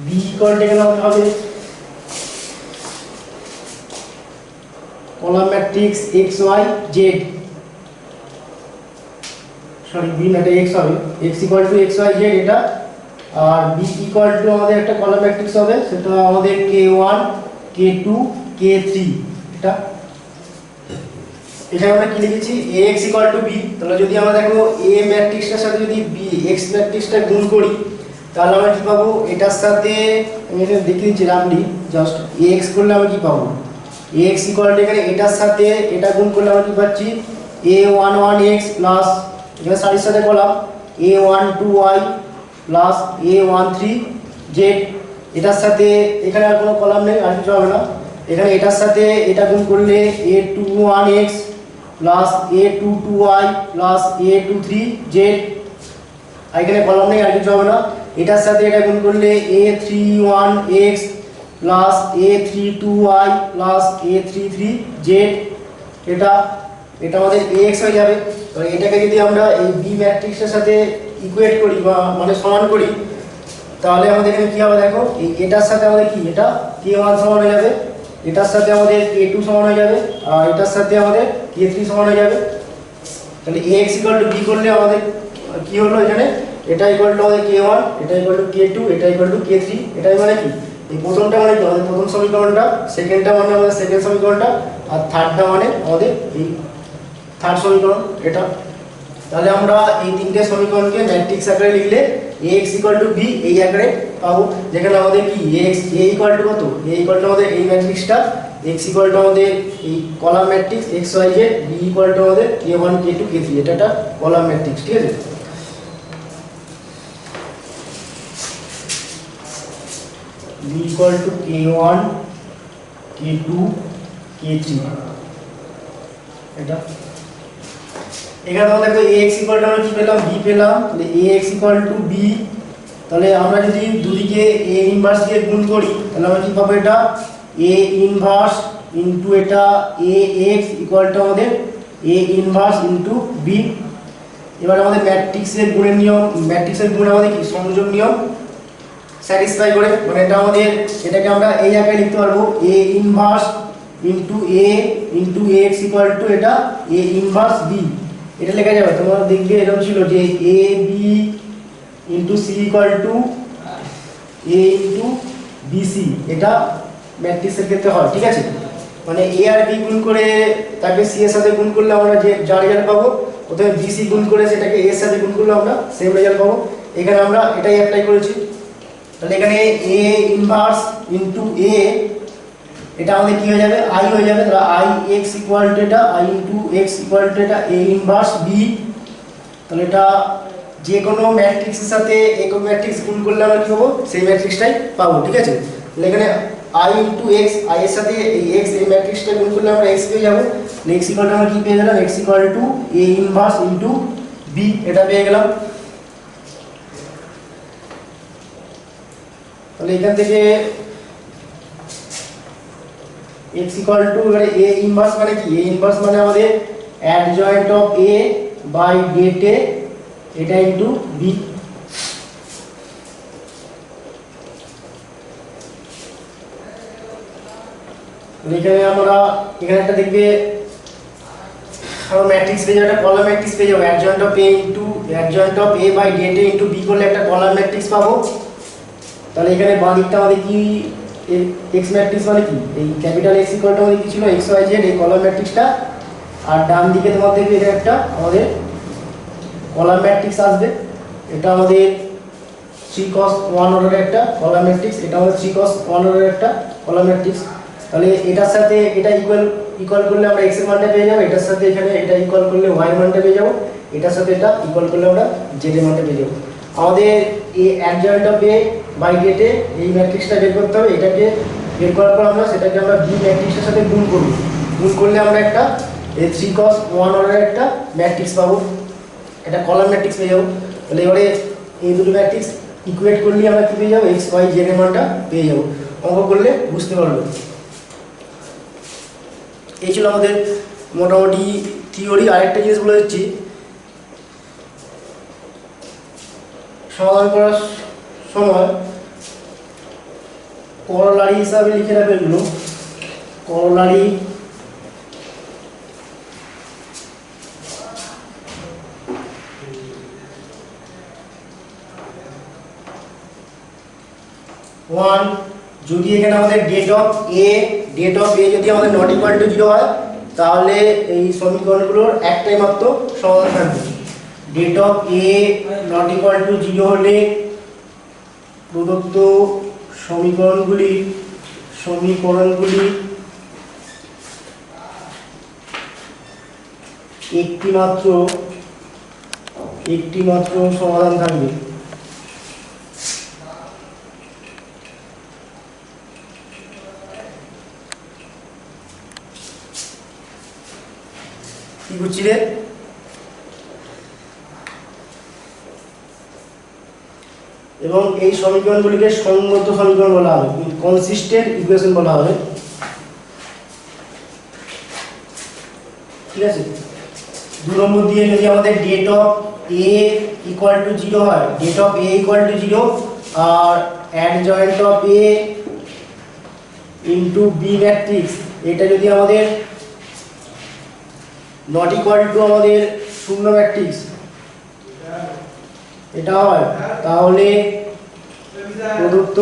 b ইকুয়াল টু এখানে হবে column matrix x y z, sorry b না, এটা x হবে, x equal two x y z এটা। আর b ইকুয়াল টু আমাদের একটা কলাম ম্যাট্রিক্স হবে, সেটা আমাদের k1 k2 k3, এটা। এখানে আমরা কি লিখেছি, ax ইকুয়াল টু b। তাহলে যদি আমরা দেখো a ম্যাট্রিক্সটার সাথে যদি b x ম্যাট্রিক্সটা গুণ করি তাহলে আমরা কি পাবো, এটার সাথে আমি এখানে দেখিয়ে দিচ্ছি রামলি, জাস্ট ax করলে আমরা কি পাবো, ax ইকুয়াল টু এখানে এটার সাথে এটা গুণ করলে আমরা কি পাচ্ছি, a11x প্লাস এখানে সারির সাথে কলাম a12y প্লাস a13z, এটার সাথে এখানে আর কোনো কলাম নেই, আর কিছু হবে না। এখানে এটার সাথে এটা গুণ করলে a21x plus a22y plus a23z, আর এখানে কলাম নেই, আর কিছু হবে না। এটার সাথে এটা গুণ করলে a31x plus a32y plus a33z, এটা আমাদের ax হয়ে যাবে। তো এটাকে যদি আমরা এই b ম্যাট্রিক্সের সাথে ইকুয়েট করি বা মানে সমান করি তাহলে আমাদের এখানে কি হবে দেখো, এটার সাথে আমাদের কি, এটা k1 সমান হয়ে যাবে, এটার সাথে আমাদের k2 সমান হয়ে যাবে, আর এটার সাথে আমাদের k3 সমান হয়ে যাবে। তাহলে ax ইকুয়াল টু b করলে আমাদের কি হলো, এখানে এটা ইকুয়াল টু আমাদের k1, এটা ইকুয়াল টু k2, এটা ইকুয়াল টু k3, এটাই মানে কি, এই প্রথমটা মানে কি আমাদের প্রথম সমীকরণটা, সেকেন্ডটা মানে আমাদের সেকেন্ড সমীকরণটা, আর থার্ডটা মানে আমাদের এই থার্ড সমীকরণ, এটা। তাহলে আমরা এই তিনটে সমীকরণকে ম্যাট্রিক্স আকারে লিখলে ax ইকুয়াল টু b এই আকারে পাবো, যেখানে আমাদের কি ax a ইকুয়াল টু কত, a ইকুয়াল টু আমাদের এই ম্যাট্রিক্সটা, x ইকুয়াল টু আমাদের এই column matrix x y z, b equal to আমাদের k1 k2 k3, এটা একটা কলাম ম্যাট্রিক্স, ঠিক আছে। b equal two k1 k2 k3, এটা। এখানে আমরা দেখো ax ইকুয়াল টু আমরা কি পেলাম, b পেলাম। তাহলে ax ইকুয়াল টু b, তাহলে আমরা যদি দুদিকে a ইনভার্স দিয়ে গুণ করি তাহলে আমরা কি পাবো, এটা a ইনভার্স ইনটু এটা ax ইকুয়াল টু আমাদের a ইনভার্স ইনটু b। এবার আমাদের ম্যাট্রিক্সের গুণের নিয়ম, ম্যাট্রিক্সের গুণ আমাদের কি সংযোগ নিয়ম স্যাটিসফাই করে, মানে এটা আমাদের, এটাকে আমরা এই জায়গায় লিখতে পারবো a inverse into a into x equal to এটা a ইনভার্স b, এটা লেখা যাবে। তোমরা দেখবে এরকম ছিল যে a b into c equal to A into BC, এটা ম্যাট্রিক্সের ক্ষেত্রে হয়, ঠিক আছে। মানে এ আর বি গুণ করে তাকে সি এর সাথে গুণ করলে আমরা যে যা রেজাল্ট পাবো, প্রথমে বিসি গুণ করে সেটাকে এ এর সাথে গুণ করলে আমরা সেম রেজাল্ট পাবো। এখানে আমরা এটাই অ্যাপ্লাই করেছি। তাহলে এখানে এ ইনভার্স ইন্টু এ, এটা আমাদের কি হয়ে যাবে, আই হয়ে যাবে। তাহলে আই এক্স ইকুয়াল টু এটা, I into x equal to এটা এ ইনভার্স বি। তাহলে এটা যে কোনো ম্যাট্রিক্সের সাথে একক ম্যাট্রিক্স গুণ করলে আমরা কি পাবো, সেই ম্যাট্রিক্সটাই পাবো, ঠিক আছে। তাহলে এখানে আই ইন্টু এক্স, আই এর সাথে এই এক্স, এই ম্যাট্রিক্সটা গুণ করলে আমরা এক্স পেয়ে যাবো। এক্স ইকুয়াল টু আমরা কি পেয়ে গেলাম, X equal to A inverse into B, এটা পেয়ে গেলাম। তাহলে এখান থেকে x ইকুয়াল টু এবারে a ইনভার্স মানে কি, a ইনভার্স মানে আমাদের adjoint of a by det a, এটা ইনটু b। এখানে আমরা এখানে একটা দেখবে আমরা ম্যাট্রিক্স পেয়ে যাবো, একটা কলাম ম্যাট্রিক্স পেয়ে যাবো, adjoint of a into adjoint of a by det a into b করলে একটা কলাম ম্যাট্রিক্স পাবো। তাহলে এখানে বাঁ দিকটা আমাদের কি, এক্স ম্যাট্রিক্স মানে কি, এই ক্যাপিটাল এক্স ইকুয়ালটা আমাদের কি ছিল, এক্স ওয়াই জেড, এই কলাম ম্যাট্রিক্সটা। আর ডান দিকে তোমার দেখবে এটা একটা আমাদের কলাম ম্যাট্রিক্স আসবে, এটা আমাদের 3 cos 1 অর্ডারের একটা কলাম ম্যাট্রিক্স, এটা আমাদের 3 cos 1 অর্ডারের একটা কলাম ম্যাট্রিক্স। তাহলে এটার সাথে এটা ইকুয়াল করলে আমরা এক্স এর মানটা পেয়ে যাবো, এটার সাথে এখানে এটা ইকুয়াল করলে ওয়াই এর মানটা পেয়ে যাবো, এটার সাথে এটা ইকুয়াল করলে আমরা জেড এর মানটা পেয়ে যাবো। আমাদের এই adjoint of A by det A, এই ম্যাট্রিক্সটা বের করতে হবে। এটাকে বের করার পর আমরা সেটাকে আমরা বি ম্যাট্রিক্সের সাথে গুণ করব, গুণ করলে আমরা একটা এই 3 cos 1 অর্ডারের একটা ম্যাট্রিক্স পাবো, এটা কলাম ম্যাট্রিক্স পেয়ে যাবো। তাহলে এবারে এই দুটো ম্যাট্রিক্স ইকুয়েট করলে আমরা কি পেয়ে যাবো, এক্স ওয়াই জেড এর মানটা পেয়ে যাবো। অঙ্ক করলে বুঝতে পারবে। এই ছিল আমাদের মোটামুটি থিওরি। আরেকটা জিনিস বলে দিচ্ছি, সমাধান করার সময় করলারি হিসাবে লিখে রাখবে এগুলো, করলারি ওয়ান, যদি এখানে আমাদের ডেট অফ এ যদি আমাদের নট ইকুয়াল টু 0 হয়, তাহলে এই সমীকরণগুলোর একটাই মাত্র সমাধান থাকবে। Det of A not equal to 0 হলে প্রদত্ত সমীকরণগুলি একটি মাত্র সমাধান থাকবে। কি করছি রে? এবং এই সমীকরণগুলিকে সঙ্গত সমীকরণ বলা হবে, কনসিস্টেন্ট ইকুয়েশন বলা হবে, ঠিক আছে। 2 নম্বর দিয়ে যদি আমাদের det of A equal to 0 হয়, det of A equal to 0 আর adjoint of A into B matrix, এটা যদি আমাদের নট ইকুয়াল টু আমাদের শূন্য ম্যাট্রিক্স এটা হয়, তাহলে প্রদত্ত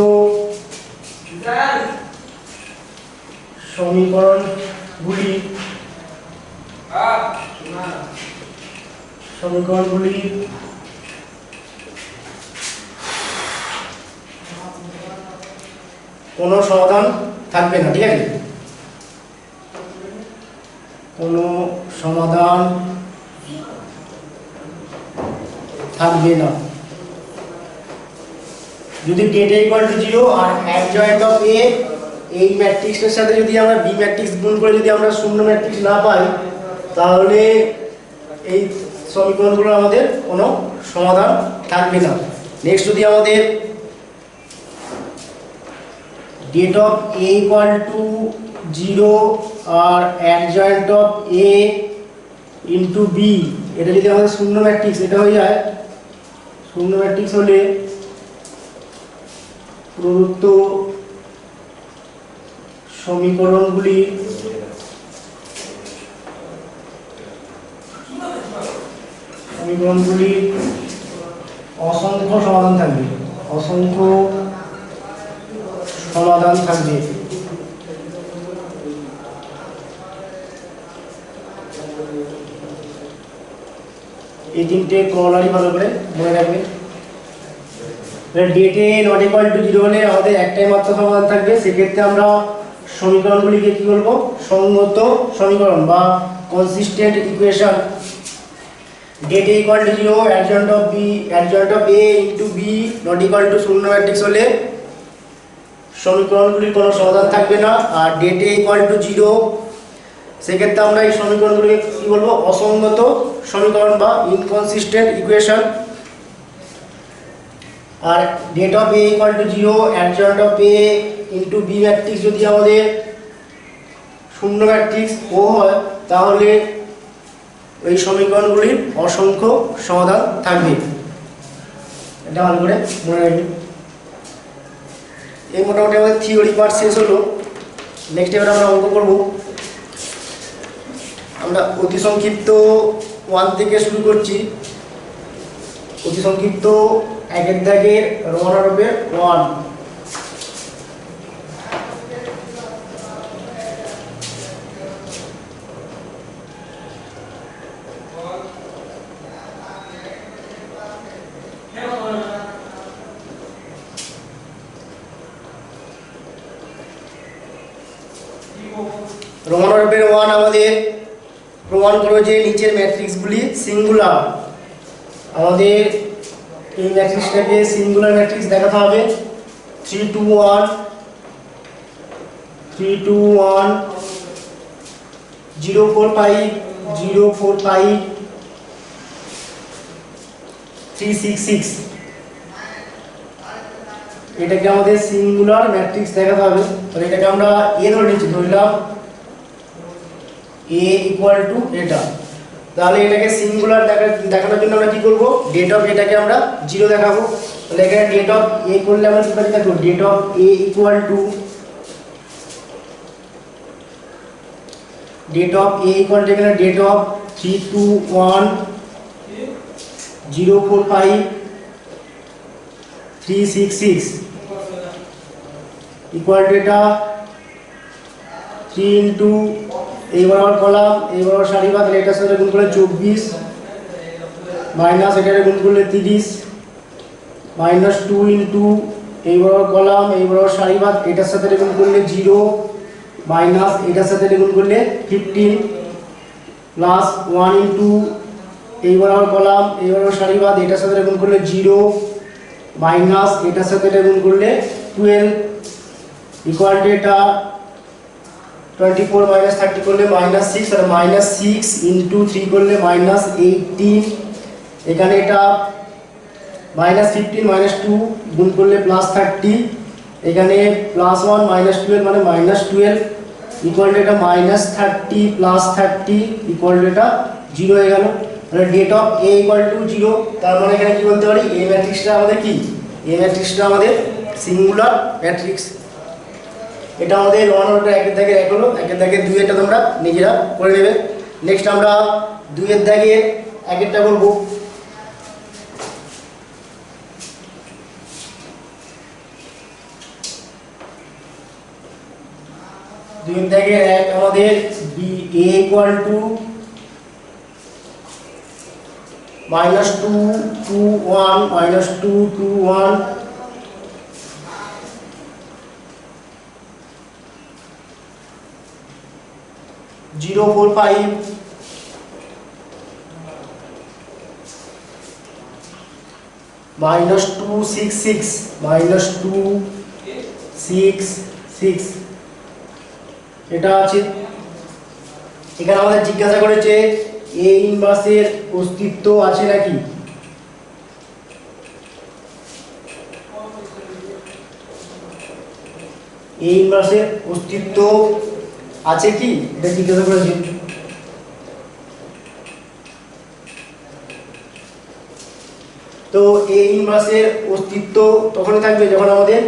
সমীকরণগুলি কোনো সমাধান থাকবে না, ঠিক আছে, কোনো সমাধান থাকবে না। যদি ডেট ইকুয়াল টু 0 আর অ্যাডজয়েন্ট অফ এ এই ম্যাট্রিক্সের সাথে যদি আমরা বি ম্যাট্রিক্স গুণ করে যদি আমরা শূন্য ম্যাট্রিক্স না পাই, তাহলে এই সমীকরণগুলো আমাদের কোনো সমাধান থাকবে না। নেক্সট যদি আমাদের det of A equal to 0 আর adjoint of A into B, এটা যদি আমাদের শূন্য ম্যাট্রিক্স এটা হয়ে যায়, শূন্য ম্যাট্রিক্স হলে প্রদত্ত সমীকরণগুলি অসংখ্য সমাধান থাকবে, অসংখ্য সমাধান থাকবে। এই তিনটে করলারই ভালো করে মনে রাখবেন। ডেটে নট ইকুয়াল টু 0 হলে আমাদের একটাই মাত্র সমাধান থাকবে। সেক্ষেত্রে আমরা সমীকরণগুলিকে কি বলবো? সঙ্গত সমীকরণ বা কনসিস্টেন্ট ইকুয়েশন। ডেটে equal to 0, adjoint of a into b not equal two শূন্য ম্যাট্রিক্স হলে সমীকরণগুলির কোনো সমাধান থাকবে না। আর ডেটে ইকুয়াল টু 0 সেক্ষেত্রে আমরা এই সমীকরণগুলিকে কি বলবো? অসঙ্গত সমীকরণ বা ইনকনসিস্টেন্ট ইকুয়েশন। আর det of a equal to 0, adjoint of a into b matrix যদি আমাদের শূন্য ম্যাট্রিক্স ও হয় তাহলে এই সমীকরণগুলির অসংখ্য সমাধান থাকবে। এটা ভালো করে মনে রাখবেন। এই মোটামুটি আমাদের থিওরি পার্ট শেষ হলো। নেক্সট এবার আমরা অঙ্ক করব। আমরা অতি সংক্ষিপ্ত 1 থেকে শুরু করছি। অতি সংক্ষিপ্ত একের দাগের রোমান হবে 1। রোমান হরফের 1 আমাদের প্রমাণ করো যে নিচের ম্যাট্রিক্সগুলি সিঙ্গুলার। আমাদের এই ম্যাট্রিক্সটাকে সিঙ্গুলার ম্যাট্রিক্স দেখাতে হবে। 3 2 1 3 2 1 0 4 5 0 4 5 3 6 6। এটাকে আমাদের সিঙ্গুলার ম্যাট্রিক্স দেখাতে হবে। তাহলে এটাকে আমরা এ ধরে নিচ্ছি, ধরলাম a ইকুয়াল টু এটা। তাহলে এটাকে সিঙ্গুলার দেখানোর জন্য আমরা কি করব? ডেট অফ এটাকে আমরা 0 দেখাবো। তাহলে এখানে ডেট অফ a করলে আমরা কি পাচ্ছি? দেখো det of a equal to এখানে ডেট অফ 3 2 1 0 4 5 3 6 6 ইকুয়াল টু এটা 3 ইন্টু এই বরাবর কলাম এই বরাবর সারি বাদ, এটার সাথে গুণ করলে 24 মাইনাস এটারে গুণ করলে 30 মাইনাস 2 ইন্টু এই বরাবর কলাম এই বরাবর সারি বাদ, এটার সাথে গুণ করলে 0 মাইনাস এটার সাথে গুণ করলে 15 প্লাস 1 ইন্টু এই বরাবর কলাম এই বরাবর সারি বাদ, এটার সাথে গুণ করলে 0 মাইনাস এটার সাথে গুণ করলে 12 ইকুয়াল টু এটা 24 মাইনাস 30 করলে মাইনাস 6 আর মাইনাস 6 ইন্টু 3 করলে মাইনাস 18। এখানে এটা মাইনাস 15 মাইনাস 2 গুণ করলে প্লাস 30। এখানে প্লাস 1 মাইনাস 12 মানে মাইনাস 12 ইকুয়াল টু এটা মাইনাস 30 প্লাস 30 ইকুয়াল টু এটা 0 হয়ে গেল। তাহলে det of a equal to 0। তার মানে এখানে কি বলতে পারি? এই ম্যাট্রিক্সটা আমাদের কি? এই ম্যাট্রিক্সটা আমাদের সিঙ্গুলার ম্যাট্রিক্স। এটা আমাদের রোমান হরফের একের দাগের 1 হলো। একের দাগের 2 এটা তোমরা নিজেরা করে নেবে। নেক্সট আমরা 2 এর দাগের 1 করব। 2 এর দাগের 1 আমাদের a ইকুয়াল টু -2 2 1 -2 2 1 0 4 5 -2 6 6 -2 6 6 এটা আছে। এখানে আমাদের জিজ্ঞাসা করেছে a ইনভার্সের অস্তিত্ব আছে নাকি। a ইনভার্সের অস্তিত্ব আছে কি এটা জিজ্ঞাসা করেছে। তো a ইনভার্সের অস্তিত্ব তখনই থাকবে যখন আমাদের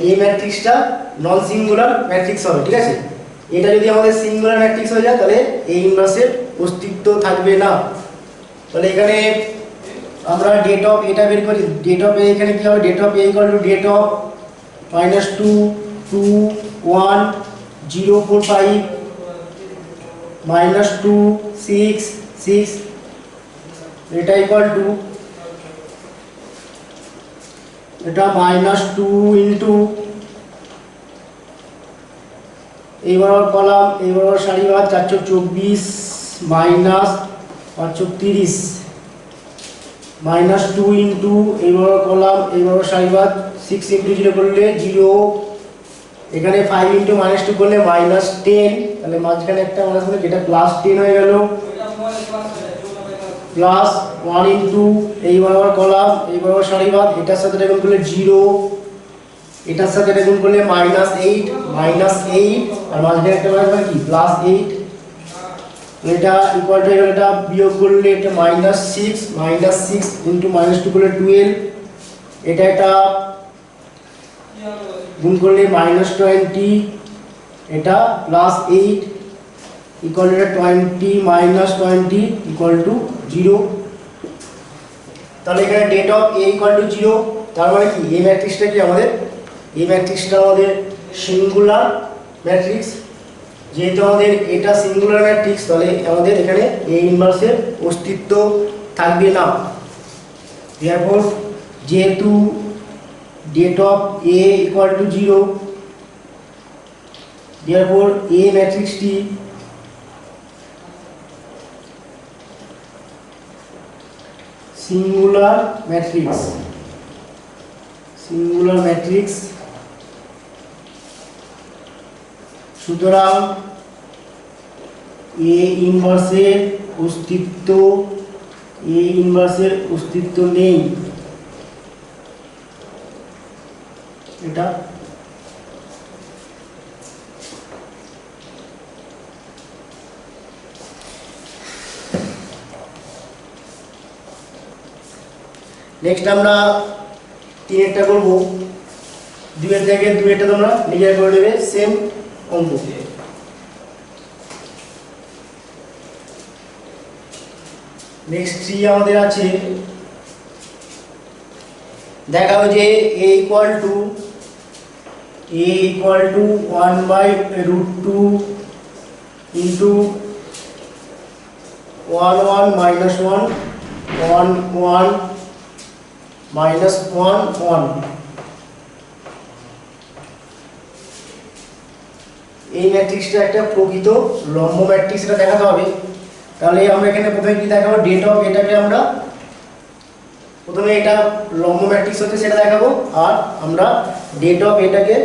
a ম্যাট্রিক্সটা নন সিঙ্গুলার ম্যাট্রিক্স হবে, ঠিক আছে। এটা যদি আমাদের সিঙ্গুলার ম্যাট্রিক্স হয়ে যায় তাহলে a ইনভার্সের অস্তিত্ব থাকবে না। তাহলে এখানে আমরা ডেট অফ এটা বের করি। ডেট অফ a এখানে কি হবে? Det of a equal to det of -2 2 1 0 4 5 -2 6 6 এটা ইকুয়াল টু এটা -2 ইন্টু এইবার কলাম এইবার সারিবাদ 424 মাইনাস 530 -2 ইন্টু এইবার কলাম এইবার সারিবাদ 6 ইন্টু 0 করলে 0 এখানে 5 ইন্টু -2 করলে -10 তাহলে মাঝখানে একটা মাইনাস করলে যেটা +10 হয়ে গেল প্লাস 1 ইন্টু এইবার কলাম এইবার সারিবাদ এটার সাথে এটা গুণ করলে 0 এটার সাথে এটা গুণ করলে -8 আর মাঝখানে একটা মাইনাস মানে কি +8 এটা ইকুয়াল টু এটা বিয়োগ করলে এটা -6 ইন্টু -2 করলে 12 এটা গুণ করলে -20 এটা +8 ইকুয়াল টু 20 -20 ইকুয়াল টু 0 তাহলে এখানে det of a equal to 0 তার মানে কি এই ম্যাট্রিক্সটা কি আমাদের এই ম্যাট্রিক্সটা আমাদের সিঙ্গুলার ম্যাট্রিক্স যেহেতু আমাদের এটা সিঙ্গুলার ম্যাট্রিক্স তাহলে আমাদের এখানে a ইনভার্সের অস্তিত্ব থাকবে না therefore যেহেতু det of a equal to 0 therefore a ম্যাট্রিক্সটি সিঙ্গুলার ম্যাট্রিক্স সুতরাং a ইনভার্সের অস্তিত্ব নেই এটা নেক্সট আমরা 3 করব 2 এর জায়গায় 2 তোমরা নিজে করে নেবে সেম অঙ্ক নেক্সট 3 আমাদের আছে দেখাও যে a ইকুয়াল টু 1/√2 ইনটু 1 1 -1 1 1 -1 1 এই ম্যাট্রিক্সটা একটা প্রকৃত লম্ব ম্যাট্রিক্স এটা দেখাতে হবে তাহলে আমরা এখানে প্রথমে কি দেখাবো ডেট অফ এটাকে আমরা প্রথমে এটা লম্ব ম্যাট্রিক্স হচ্ছে সেটা দেখাবো আর আমরা ডেট অফ এটাকে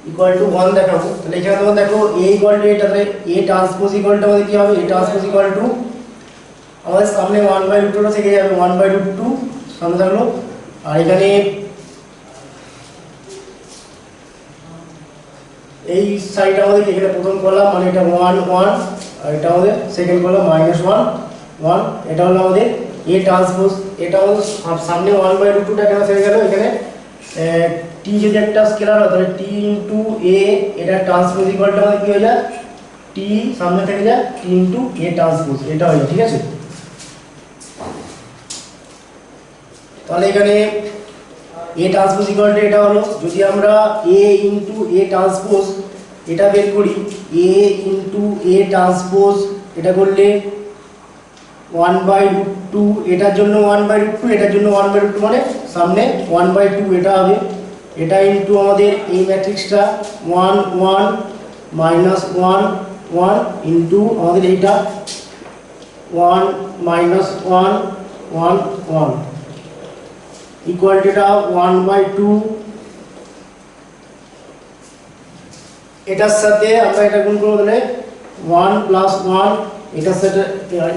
ইকুয়াল টু 1 দেখাবো তাহলে এখানে তোমরা দেখো a ইকুয়াল টু এটা তাহলে a ট্রান্সপোজ ইকুয়াল টু আমাদের কি হবে a ট্রান্সপোজ ইকুয়াল টু আমাদের সামনে 1/√2 থেকে যাবে 1/√2 সামনে থাকলো আর এখানে এই সাইড আমাদের এখানে প্রথম কলাম মানে এটা 1 1 আর এটা আমাদের সেকেন্ড কলাম -1 1 এটা হলো আমাদের a ট্রান্সপোজ এটা আমাদের সামনে 1/√2 টা কেন হয়ে গেল এখানে t যদি একটা স্কেলার হয় তাহলে t * a এটা ট্রান্সপোজ ইকুয়াল টু আমাদের কি হয়ে যায় t সামনে থেকে যায় t * a ট্রান্সপোজ এটা হয়ে যায় ঠিক আছে তাহলে এখানে a ট্রান্সপোজ ইকুয়াল টু এটা হলো যদি আমরা a * a ট্রান্সপোজ এটা বের করি a * a ট্রান্সপোজ এটা করলে 1/√2 এটার জন্য 1/√2 এটার জন্য 1/√2 মানে সামনে 1/2 এটা হবে এটা ইনটু আমাদের এই ম্যাট্রিক্সটা 1 1 -1 1 ইনটু আমাদের এইটা 1 -1 1 1 ইকুয়াল টু এটা 1/2 এটার সাথে আমরা এটা গুণ করব তাহলে 1 + 1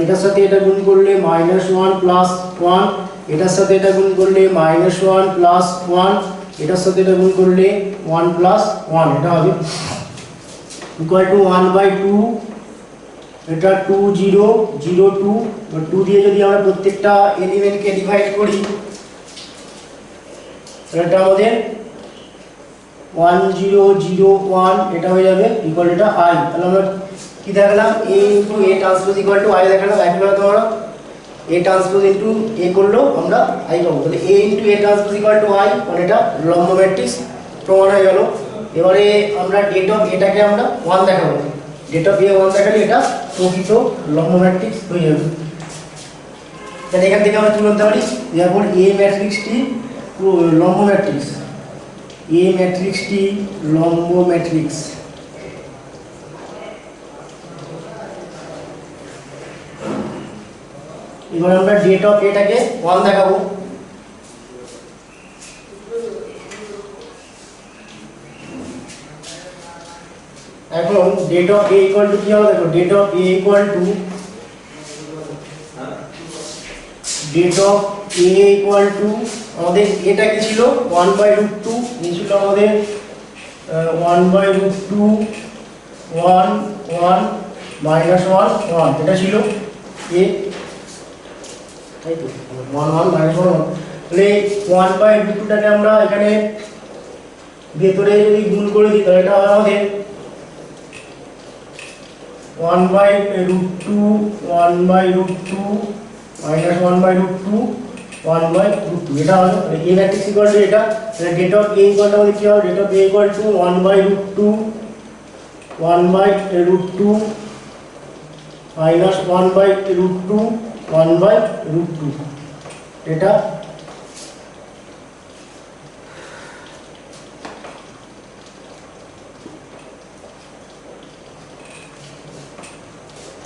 এটার সাথে এটা গুণ করলে -1 + 1 এটার সাথে এটা গুণ করলে -1 + 1 এটার সাথে এটা গুণ করলে 1 + 1 এটা হবে ইকুয়াল টু 1/2 এটা 2 0 0 2 2 দিয়ে যদি আমরা প্রত্যেকটা এলিমেন্টকে ডিভাইড করি এটা আমাদের 1 0 0 1 এটা হয়ে যাবে ইকুয়াল এটা i তাহলে আমরা কি দেখালাম a * a transpose equal to i দেখালাম একইভাবে তোমরা এ ট্রান্সপোজ ইন্টু এ করলেও আমরা আই পাবো। তাহলে A into A transpose equal to I, মানে এটা লম্ব ম্যাট্রিক্স প্রমাণ হয়ে গেল। এবারে আমরা ডেট অফ এটাকে আমরা 1 দেখাবো, ডেট অফ এ 1 দেখালে এটা প্রকৃত লম্ব ম্যাট্রিক্স হয়ে যাবে। তাহলে এখান থেকে আমরা কি বলতে পারি, যেমন এ ম্যাট্রিক্সটি লম্ব ম্যাট্রিক্স, এ ম্যাট্রিক্সটি লম্ব ম্যাট্রিক্স। এবার আমরা ডেট অফ এটাকে 1 দেখাবো। এখন det of A equal to কি হবে, দেখো det of A equal to det of A equal to আমাদের এটা কি ছিল 1/√2, এই ছিল আমাদের 1/√2 1 1 -1 1, এটা ছিল এ, তাই তো 1 1 -1 1। তাহলে 1/√2টাকে আমরা এখানে ভেতরে যদি গুণ করে দিই তাহলে এটা আমাদের 1/√2 1/√2 -1/√2 1/√2, এটা হলো এ ম্যাট্রিক্স ইকুয়াল টু এটা। তাহলে det of A equal to আমাদের কি হবে, det of A equal to 1/√2 1/√2 -1/√2 1/√2, এটা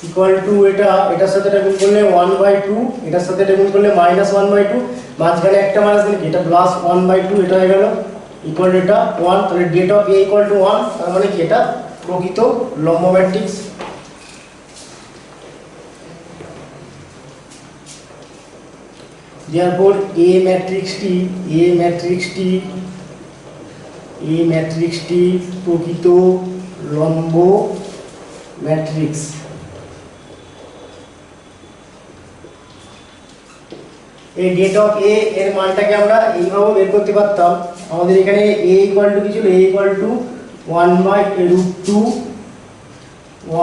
ইকুয়াল টু এটা, এটার সাথে এটা গুণ করলে 1/2, এটার সাথে এটা গুণ করলে -1/2, মাঝখানে একটা মাইনাস দিলে এটা +1/2, এটা হয়ে গেল ইকুয়াল টু এটা 1। তাহলে det of A equal to 1, তার মানে কি এটা প্রকৃত লম্ব ম্যাট্রিক্স। therefore এ ম্যাট্রিক্সটি প্রকৃত লম্ব ম্যাট্রিক্স। এই ডেট অফ এ এর মানটাকে আমরা এইভাবে বের করতে পারতাম। আমাদের এখানে এ ইকুয়াল টু কি ছিল, এ ইকুয়াল টু 1/√2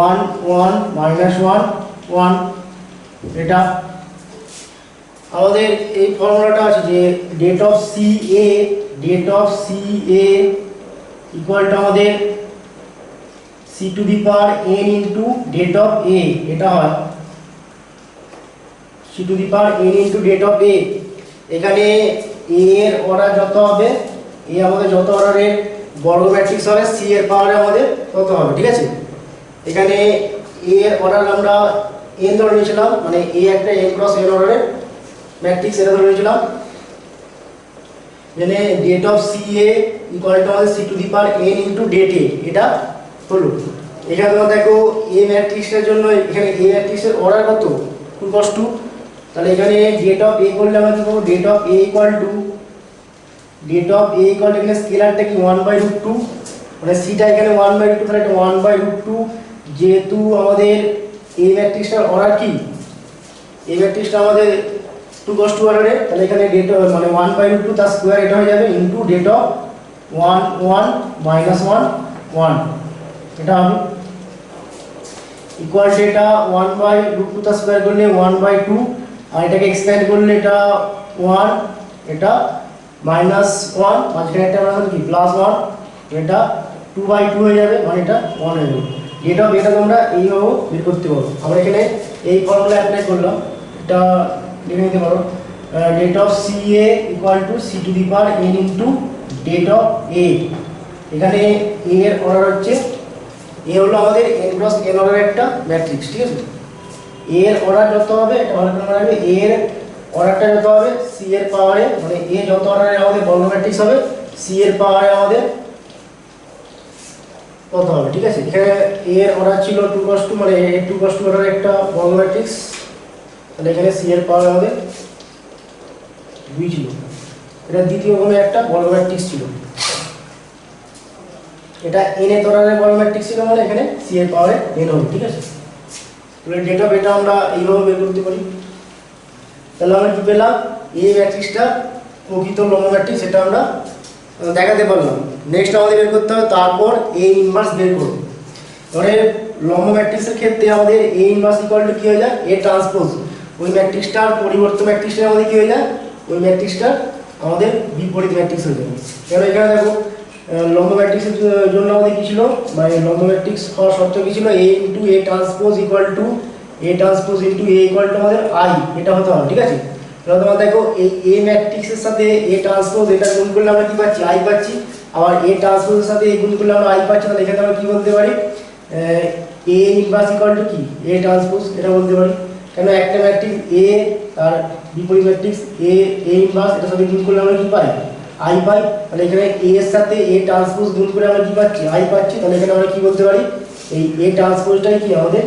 1 1 -1 1, এটা আমাদের এই ফর্মুলাটা আছে যে det of C A equal to আমাদের C to the power n into det of A, এটা হয় C to the power n into det of A. এখানে এ এর অর্ডার যত হবে, এ আমাদের যত অর্ডারের বর্গ ম্যাট্রিক্স হবে, সি এর পাওয়ারে আমাদের তত হবে, ঠিক আছে। এখানে এ এর অর্ডার আমরা n ধরে নিয়েছিলাম, মানে এ একটা n ক্রস n অর্ডারের ম্যাট্রিক্স, এটা ধরে নিয়েছিলাম। মানে det of C A equal to আমাদের C to the power n into det A, এটা হলো। এখানে তোমরা দেখো এ ম্যাট্রিক্সের জন্য এখানে এ ম্যাট্রিক্সের অর্ডার কত 2 × 2, তাহলে এখানে ডেট অফ এ করলে আমরা কি পাবো, det of A equal to এখানে স্কেলারটা কি 1/√2, মানে সিটা এখানে 1/√2, তাহলে এটা 1/√2। যেহেতু আমাদের এ ম্যাট্রিক্সটার অর্ডার কি, এ ম্যাট্রিক্সটা আমাদের 2 × 2 অর্ডারে, তাহলে এখানে ডেট মানে 1/√2 তার স্কয়ার এটা হয়ে যাবে ইনটু ডেট অফ 1 1 -1 1, এটা হবে ইকুয়াল টু এটা 1/√2 তার স্কয়ার করলে 1/2, আর এটাকে এক্সপ্যান্ড করলে এটা 1, এটা -1, মাঝখানে একটা মানে কি +1, এটা 2/2 হয়ে যাবে, মানে এটা 1 হয়ে যাবে। ডেট অফ এটা তোমরা এইভাবে বের করতে পারো। আমরা এখানে এই ফর্মুলা অ্যাপ্লাই করলাম, এটা লিখে নিতে পারো। Det of C A equal to C to the power n into det of A. এখানে এ এর অর্ডার হচ্ছে, এ হলো আমাদের n ক্রস n অর্ডারের একটা ম্যাট্রিক্স, ঠিক আছে। এ এর অর্ডার যত হবে, এটা ভালো করে মনে রাখবে, এ এর অর্ডারটা যত হবে সি এর পাওয়ারে, মানে এ যত অর্ডারে আমাদের বর্গ ম্যাট্রিক্স হবে, সি এর পাওয়ারে আমাদের কত হবে, ঠিক আছে। এখানে এ এর অর্ডার ছিল 2 × 2, মানে এ 2 × 2 অর্ডারের একটা বর্গ ম্যাট্রিক্স, তাহলে এখানে সি এর পাওয়ার আমাদের 2 ছিল, এটা দ্বিতীয় ক্রমে একটা বর্গ ম্যাট্রিক্স ছিল। এটা n এর অর্ডারের বর্গ ম্যাট্রিক্স ছিল, মানে এখানে সি এর পাওয়ারে n হবে, ঠিক আছে। তাহলে ডেট অফ এটা আমরা এইভাবে বের করতে পারি। তাহলে আমরা কি পেলাম, এই ম্যাট্রিক্সটা প্রকৃত লম্ব ম্যাট্রিক্স, এটা আমরা দেখাতে পারলাম। নেক্সট আমাদের বের করতে হবে, তারপর এ ইনভার্স বের করব। এবারে লম্ব ম্যাট্রিক্সের ক্ষেত্রে আমাদের এ ইনভার্স ইকুয়াল টু কি হয়ে যায়, এ ট্রান্সপোজ, ওই ম্যাট্রিক্সটার পরিবর্তন ম্যাট্রিক্সটার আমাদের কী হয়ে যায়, ওই ম্যাট্রিক্সটা আমাদের বিপরীত ম্যাট্রিক্স হয়ে যাবে। কেন এখানে দেখো লম্ব ম্যাট্রিক্সের জন্য আমাদের কী ছিল, মানে লম্ব ম্যাট্রিক্স হওয়ার শর্ত কী ছিল, A into A transpose equal to A transpose into A equal to আমাদের আই, এটা হতে হবে, ঠিক আছে। তাহলে তোমার দেখো এই এ ম্যাট্রিক্সের সাথে এ ট্রান্সপোজ এটা গুণ করলে আমরা কী পাচ্ছি, আই পাচ্ছি। আবার এ ট্রান্সপোজের সাথে এই গুণ করলে আমরা আই পাচ্ছি। তাহলে এখানে আমরা কী বলতে পারি, এ ইনভার্স ইকুয়াল টু কি, এ ট্রান্সপোজ, এটা বলতে পারি। কেন একটা ম্যাট্রিক্স এ তার বিপরীত ম্যাট্রিক্স এ ইনভার্স, এটার সাথে গুণ করলে আমরা কী পাই, আই পাই। তাহলে এখানে এ এর সাথে এ ট্রান্সপোজ গুণ করে আমরা কী পাচ্ছি, আই পাচ্ছি। তাহলে এখানে আমরা কী বলতে পারি, এই এ ট্রান্সপোজটাই কি আমাদের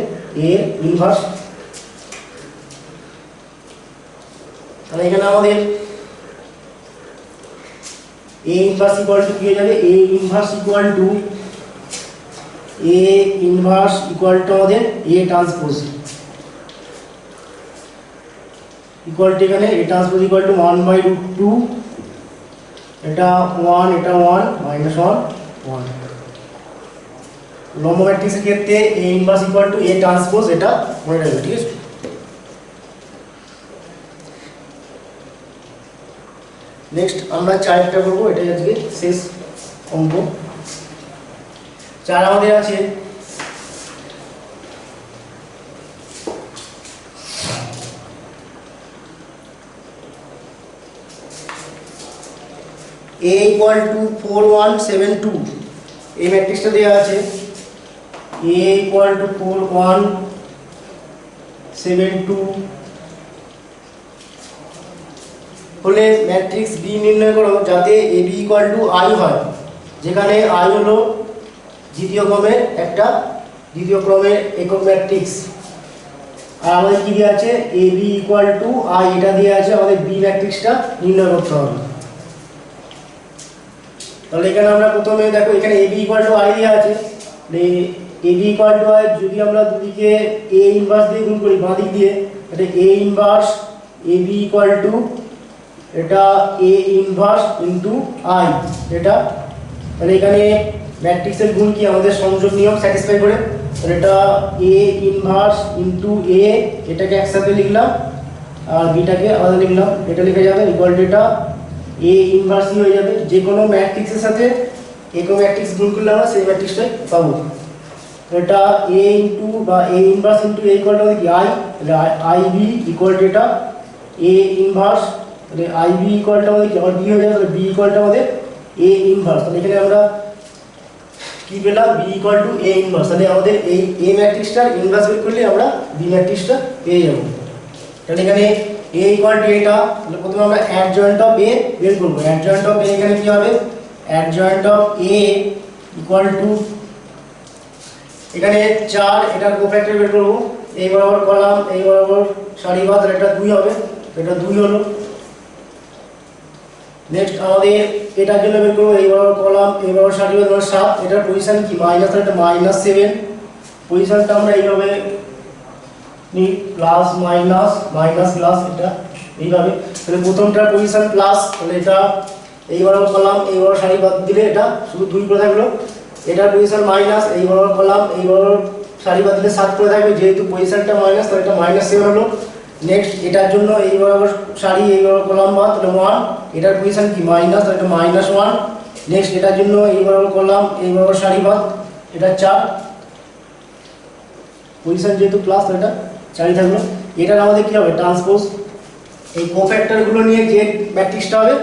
এ ইনভার্স। তাহলে এখানে আমাদের এ ইনভার্স ইকুয়াল টু কি হয়ে যাবে, এ ইনভার্স ইকুয়াল টু আমাদের এ ট্রান্সপোজ ইকুয়াল টু এখানে এ ট্রান্সপোজ ইকুয়াল টু 1/√2, এটা 1 এটা 1 মাইনাস 1 1। লম্ব ম্যাট্রিক্সের ক্ষেত্রে A inverse equal to A transpose, এটা মনে রাখবে, ঠিক আছে। নেক্সট আমরা 4টা করবো, এটাই আজকে শেষ অঙ্ক। 4 আমাদের আছে a equal to 4172, এই ম্যাট্রিক্সটা দেওয়া আছে a equal to 4172 হলে ম্যাট্রিক্স B নির্ণয় করো যাতে AB equal to I হয়, যেখানে I হলো দ্বিতীয় ক্রমের একক ম্যাট্রিক্স। আর আমাদের কি দেওয়া আছে, AB equal to I, এটা দেওয়া আছে, আমাদের B ম্যাট্রিক্সটা নির্ণয় করতে হবে। তাহলে এখানে আমরা প্রথমে দেখো এখানে AB equal to I দেওয়া আছে, AB equal to I যদি আমরা দুদিকে A ইনভার্স দিয়ে গুণ করি বাঁ দিক দিয়ে, এটা A inverse AB equal to এটা A ইনভার্স ইনটু I, এটা মানে এখানে ম্যাট্রিক্সের গুণ কি আমাদের সংযোগ নিয়ম স্যাটিসফাই করে। তাহলে এটা A ইনভার্স ইনটু A, এটাকে একসাথে লিখলাম আর বিটাকে আলাদা লিখলাম, এটা লিখে যাবে ইকুয়াল টু এটা A ইনভার্সই হয়ে যাবে। যে কোনো ম্যাট্রিক্সের সাথে একক ম্যাট্রিক্স গুণ করলে আমরা সেই ম্যাট্রিক্সটাই পাবো। এটা A ইনটু বা A inverse into A equal to কি I, তাহলে IB ইকুয়াল টু এটা A ইনভার্স, তাহলে IB ইকুয়াল টু আমাদের কি আর B হয়ে যাবে, তাহলে B ইকুয়াল টু আমাদের A ইনভার্স। তাহলে এখানে আমরা কি পেলাম, B equal to A inverse. তাহলে আমাদের এই A ম্যাট্রিক্সটার ইনভার্স বের করলে আমরা B ম্যাট্রিক্সটা পেয়ে যাব। তাহলে এখানে A ইকুয়াল টু এটা, তাহলে প্রথমে আমরা অ্যাডজয়েন্ট অফ A বের করব। অ্যাডজয়েন্ট অফ A এখানে কি হবে, adjoint of A equal to এখানে 4, এটার কোফ্যাক্টর বের করব। এই বরাবর কলাম, এই বরাবর সারি বাদ, এটা 2 হবে, এটা 2 হলো। নেক্সট আমাদের এটার জন্য বের করব, এই বরাবর কলাম, এই বরাবর সারি বাদ, 7, এটার পজিশন কি মাইনাস, এটা -7। পজিশনটা আমরা এইভাবে নি প্লাস মাইনাস মাইনাস প্লাস, এটা এইভাবে। তাহলে প্রথমটার পজিশন প্লাস, তাহলে এটা এই বরাবর কলাম, এই বরাবর সারি বাদ দিলে এটা শুধু 2 করে থাকলো। এটার পজিশন মাইনাস, এই বরাবর কলাম, এই বরাবর সারি বাদ দিলে 7 করে থাকবে, যেহেতু পজিশনটা মাইনাস তাহলে এটা -7 হলো। নেক্সট এটার জন্য এই বরাবর সারি, এই বরাবর কলাম বাদ, তাহলে 1, এটার পজিশন কি মাইনাস, তাহলে এটা -1। নেক্সট এটার জন্য এই বরাবর কলাম, এই বরাবর সারি বাদ, এটা 4, পজিশন যেহেতু প্লাস তাহলে এটা 4 থাকলো। এটার আমাদের কি হবে, ট্রান্সপোজ। এই কোফ্যাক্টরগুলো নিয়ে যে ম্যাট্রিক্সটা হবে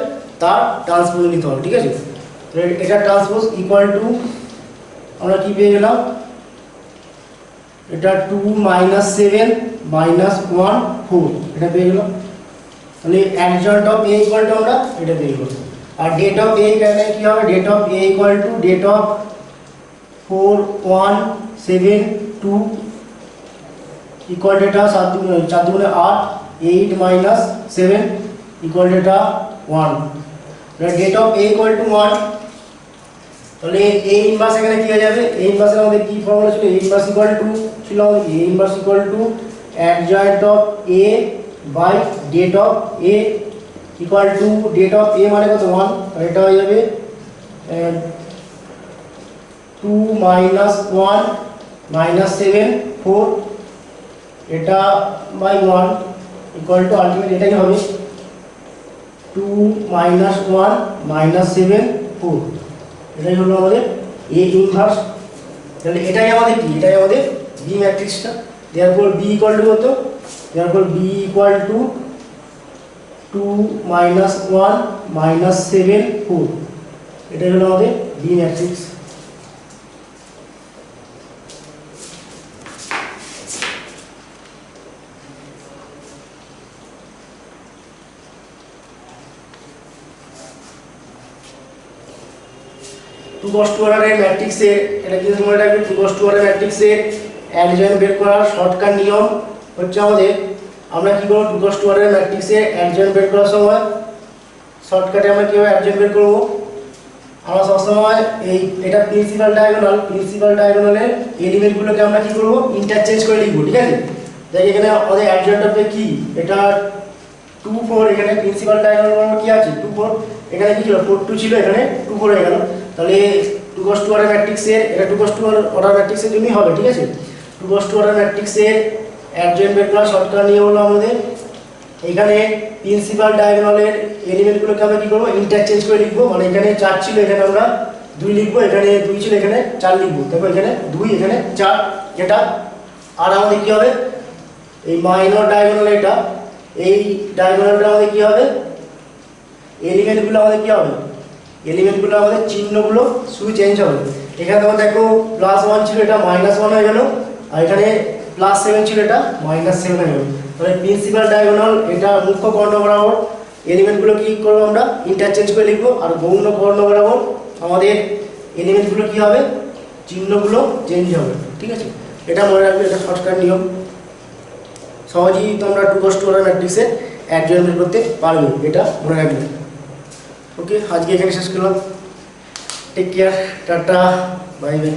তার ট্রান্সপোজ নিতে হবে, ঠিক আছে। তো এটা ট্রান্সপোজ ইকুয়াল টু আমরা কি পেয়ে গেলাম, এটা 2 -7 -1 4, এটা পেয়ে গেলাম। তাহলে adjoint of A equal to আমরা এটা পেয়ে গেলাম। আর ডেট অফ A এখানে কি হবে, det of A equal to det of 4172 equal to এটা 4 দুগুণে 8, 8 - 7 ইকুয়াল টু এটা 1। Det of A equal to 1, তাহলে A ইনভার্স এখানে কি হয়ে যাবে, A ইনভার্সের আমাদের কি ফর্মুলা ছিল, A ইনভার্স ইকুয়াল টু ছিল আমাদের A inverse equal to adjoint of A by det of A equal to det of A মানে কত 1, আর এটা হয়ে যাবে 2 - 1 - 7 4, এটা বাই 1, ইকুয়াল টু আলটিমেট এটাই হবে 2 মাইনাস 1 মাইনাস 7 4, এটাই হলো আমাদের এ ইনভার্স। তাহলে এটাই আমাদের কি, এটাই আমাদের বি ম্যাট্রিক্সটা। দেয়ারফর বি ইকুয়াল টু কত, therefore B equal to 2 minus 1 minus 7 4, এটাই হলো আমাদের B matrix. Two cross two অর্ডারের ম্যাট্রিক্সের, এটা কি মনে রাখবে, টু কস টু অর্ডার ম্যাট্রিক্সের অ্যাডজয়েন্ট বের করার শর্টকাট নিয়ম হচ্ছে আমাদের, আমরা কি করব, টু কস টু অর্ডারের ম্যাট্রিক্সের অ্যাডজয়েন্ট বের করার সময় শর্টকাটে আমরা কিভাবে অ্যাডজয়েন্ট বের করব, আমরা সবসময় এটা প্রিন্সিপাল ডায়াগোনালের এলিমেন্টগুলোকে আমরা কি করব, ইন্টারচেঞ্জ করে লিখব, ঠিক আছে। দেখ এখানে আমাদের অ্যাডজয়েন্ট হবে কি, এটা 2 4, এখানে প্রিন্সিপাল ডায়াগোনাল কি আছে 2 4, এখানে কি ছিল 4 2 ছিল, এখানে 2 4 হয়ে গেল। তাহলে টু কস টু অর্ডার ম্যাট্রিক্সের, এটা টু কস টু অর্ডার ম্যাট্রিক্সের জন্যই হবে, ঠিক আছে। টু কস টু অর্ডার ম্যাট্রিক্সের অ্যাডজয়েন্ট বের করার শর্টকাট নিয়ে হলো আমাদের, এখানে প্রিন্সিপাল ডায়াগোনালের এলিমেন্টগুলোকে আমরা কি করব, ইন্টারচেঞ্জ করে লিখবো। মানে এখানে 4 ছিল, এখানে আমরা 2 লিখবো, এখানে 2 ছিল, এখানে 4 লিখবো। দেখো এখানে 2, এখানে 4, এটা। আর আমাদের কি হবে, এই মাইনর ডায়াগোনাল, এটা এই ডায়াগোনালটা আমাদের কি হবে, এলিমেন্টগুলো আমাদের কি হবে, এলিমেন্টগুলো আমাদের চিহ্নগুলো শুধু চেঞ্জ হবে। এখানে তোমার দেখো +1 ছিল, এটা -1 হয়ে গেল, আর এখানে +7 ছিল, এটা -7 হয়ে গেল। তাহলে প্রিন্সিপাল ডায়াগোনাল, এটা মুখ্য কর্ণ বরাবর এলিমেন্টগুলো কি করবো, আমরা ইন্টারচেঞ্জ করে লিখবো। আর গৌণ কর্ণ বরাবর আমাদের এলিমেন্টগুলো কি হবে, চিহ্নগুলো চেঞ্জ হবে, ঠিক আছে। এটা মনে রাখবে, এটা শর্টকাট নিয়ম, সহজেই তোমরা টু কস টু অর্ডার ম্যাট্রিক্সে অ্যাডজয়েন্ট বের করতে পারবে, এটা মনে রাখবে। ওকে, আজকে এখানে শেষ করলাম। টেক কেয়ার, টাটা, বাই বাই।